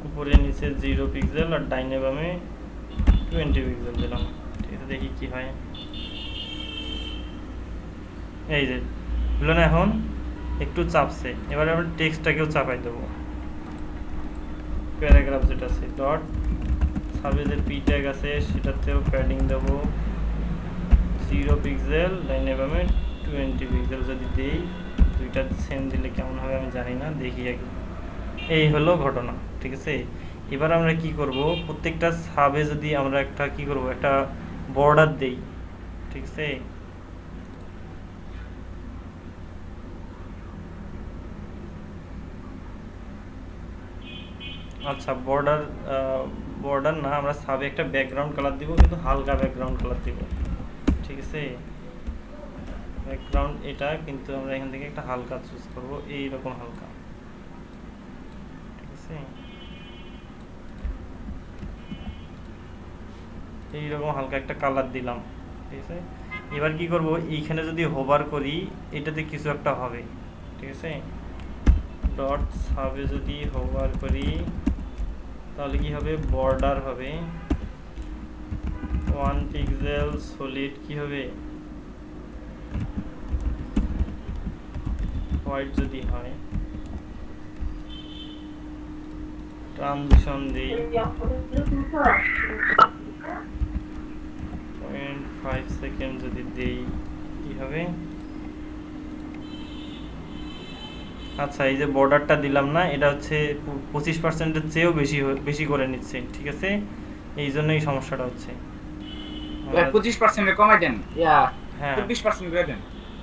উপরে নিচে 0 পিক্সেল আর ডাইনে বামে 20 পিক্সেল দিলাম, ঠিক আছে। দেখি কি হয়, এই যে হলো না। এখন একটু চাপছে, এবারে আমরা টেক্সটটাকেও চাপাই দেবো, প্যারাগ্রাফ যেটা আছে ডট সাবে যে পি ট্যাগ আছে সেটাতেও প্যাডিং দেবো 0 পিক্সেল, ডাইনে বামে 20 পিক্সেল যদি দেই, দুইটা সেম দিলে কেমন হবে আমি জানি না, দেখি আগে। এই হলো ঘটনা, ঠিক আছে। এবার আমরা কি করব, প্রত্যেকটা সাবে যদি আমরা একটা কি করব, একটা বর্ডার দেই, ঠিক আছে। আচ্ছা, বর্ডার না, আমরা সাবে একটা ব্যাকগ্রাউন্ড কালার দিব, কিন্তু হালকা ব্যাকগ্রাউন্ড কালার দিব, ঠিক আছে। ব্যাকগ্রাউন্ড এটা, কিন্তু আমরা এখান থেকে একটা হালকা চুজ করব, এই রকম হালকা, ঠিক আছে। এইরকম হালকা একটা কালার দিলাম, ঠিক আছে। এবার কি করব, এইখানে যদি হোভার করি এটাতে কিছু একটা হবে, ঠিক আছে। ডট সাবে যদি হোভার করি তাহলে কি হবে, বর্ডার হবে 1 পিক্সেল, সলিড কি হবে, হোয়াইট যদি হয়, ট্রানজিশন দিই 0.5 সেকেন্ড যদি দেই কি হবে? আচ্ছা, এই যে বর্ডারটা দিলাম না, এটা হচ্ছে 25%-এর চেয়েও বেশি করে নিচ্ছে, ঠিক আছে? এই জন্যই সমস্যাটা হচ্ছে। 25% কমাই দেন, হ্যাঁ 24% করে দেন।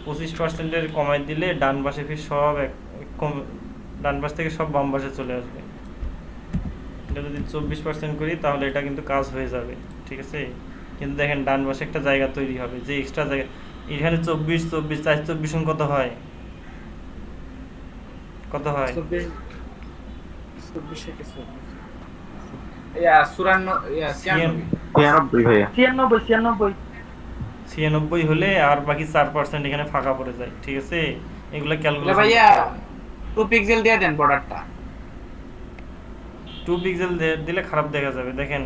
25%-এর কমাই দিলে ডান পাশে ফির সব ডান পাশ থেকে সব বাম পাশে চলে আসবে। এটা যদি 24% করি তাহলে এটা কিন্তু কাজ হয়ে যাবে, ঠিক আছে? কিন্তু দেখেন ডান পাশে একটা জায়গা তৈরি হবে, যে এক্সট্রা জায়গা এখানে 24 24 4 24 কত হয়? কত হয়? 24 থেকে 93 ভাইয়া 96 হলে আর বাকি 4% এখানে ফাঁকা পড়ে যায়, ঠিক আছে? এগুলো ক্যালকুলেশন ভাইয়া 2 পিক্সেল দিয়ে দেন বর্ডারটা। 2 পিক্সেল দিলে খারাপ দেখা যাবে, দেখেন,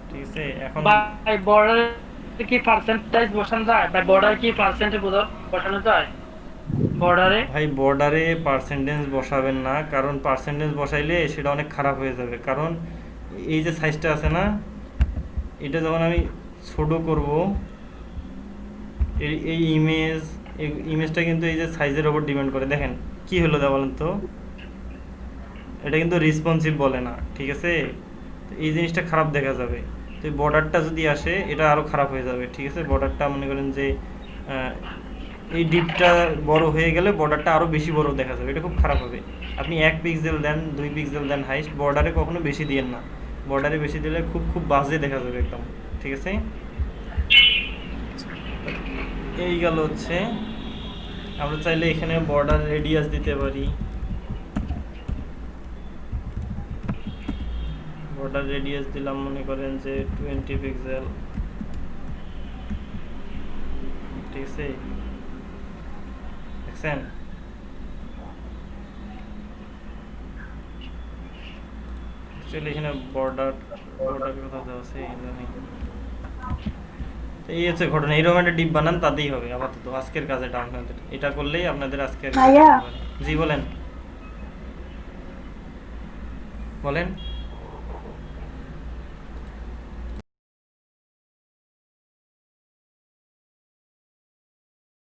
ঠিক আছে? এখন ভাই বর্ডার কি পার্সেন্টেজ বসানো যায়? ভাই বর্ডার কি পার্সেন্টে বসানো যায় বর্ডারে? ভাই বর্ডারে পার্সেন্টেজ বসাবেন না, কারণ পার্সেন্টেজ বসাইলে সেটা অনেক খারাপ হয়ে যাবে। কারণ এই যে সাইজটা আছে না, এটা যখন আমি ছোট করব, এই ইমেজটা কিন্তু এই যে সাইজের উপর ডিপেন্ড করে। দেখেন কি হলো দা বলেন তো, এটা কিন্তু রেসপন্সিভ বলে না, ঠিক আছে? তো এই জিনিসটা খারাপ দেখা যাবে। তো বর্ডারটা যদি আসে এটা আরও খারাপ হয়ে যাবে, ঠিক আছে? বর্ডারটা মনে করেন যে এই ডিপটা বড় হয়ে গেলে বর্ডারটা আরও বেশি বড় দেখা যাবে, এটা খুব খারাপ হবে। আপনি 1 পিক্সেল দেন, 2 পিক্সেল দেন হাইস্ট, বর্ডারে কখনো বেশি দিয়েন না। বর্ডারে বেশি দিলে খুব বাজে দেখা যাবে একদম, ঠিক আছে? এই গেল হচ্ছে, আমরা চাইলে এখানে বর্ডার রেডিয়াস দিতে পারি। বর্ডার রেডিয়াস দিলাম মনে করেন যে 20 পিক্সেল, ঠিক আছে? দেখছেন? অ্যাকচুয়ালি এখানে বর্ডার কোথাও দেওয়া আছে জানি। এই হচ্ছে ঘটনা, এরকম একটা ডিপ বানান, তাতেই হবে আপাতত আজকের কাজেটা আপনাদের। এটা করলেই আপনাদের আজকের। জি বলেন।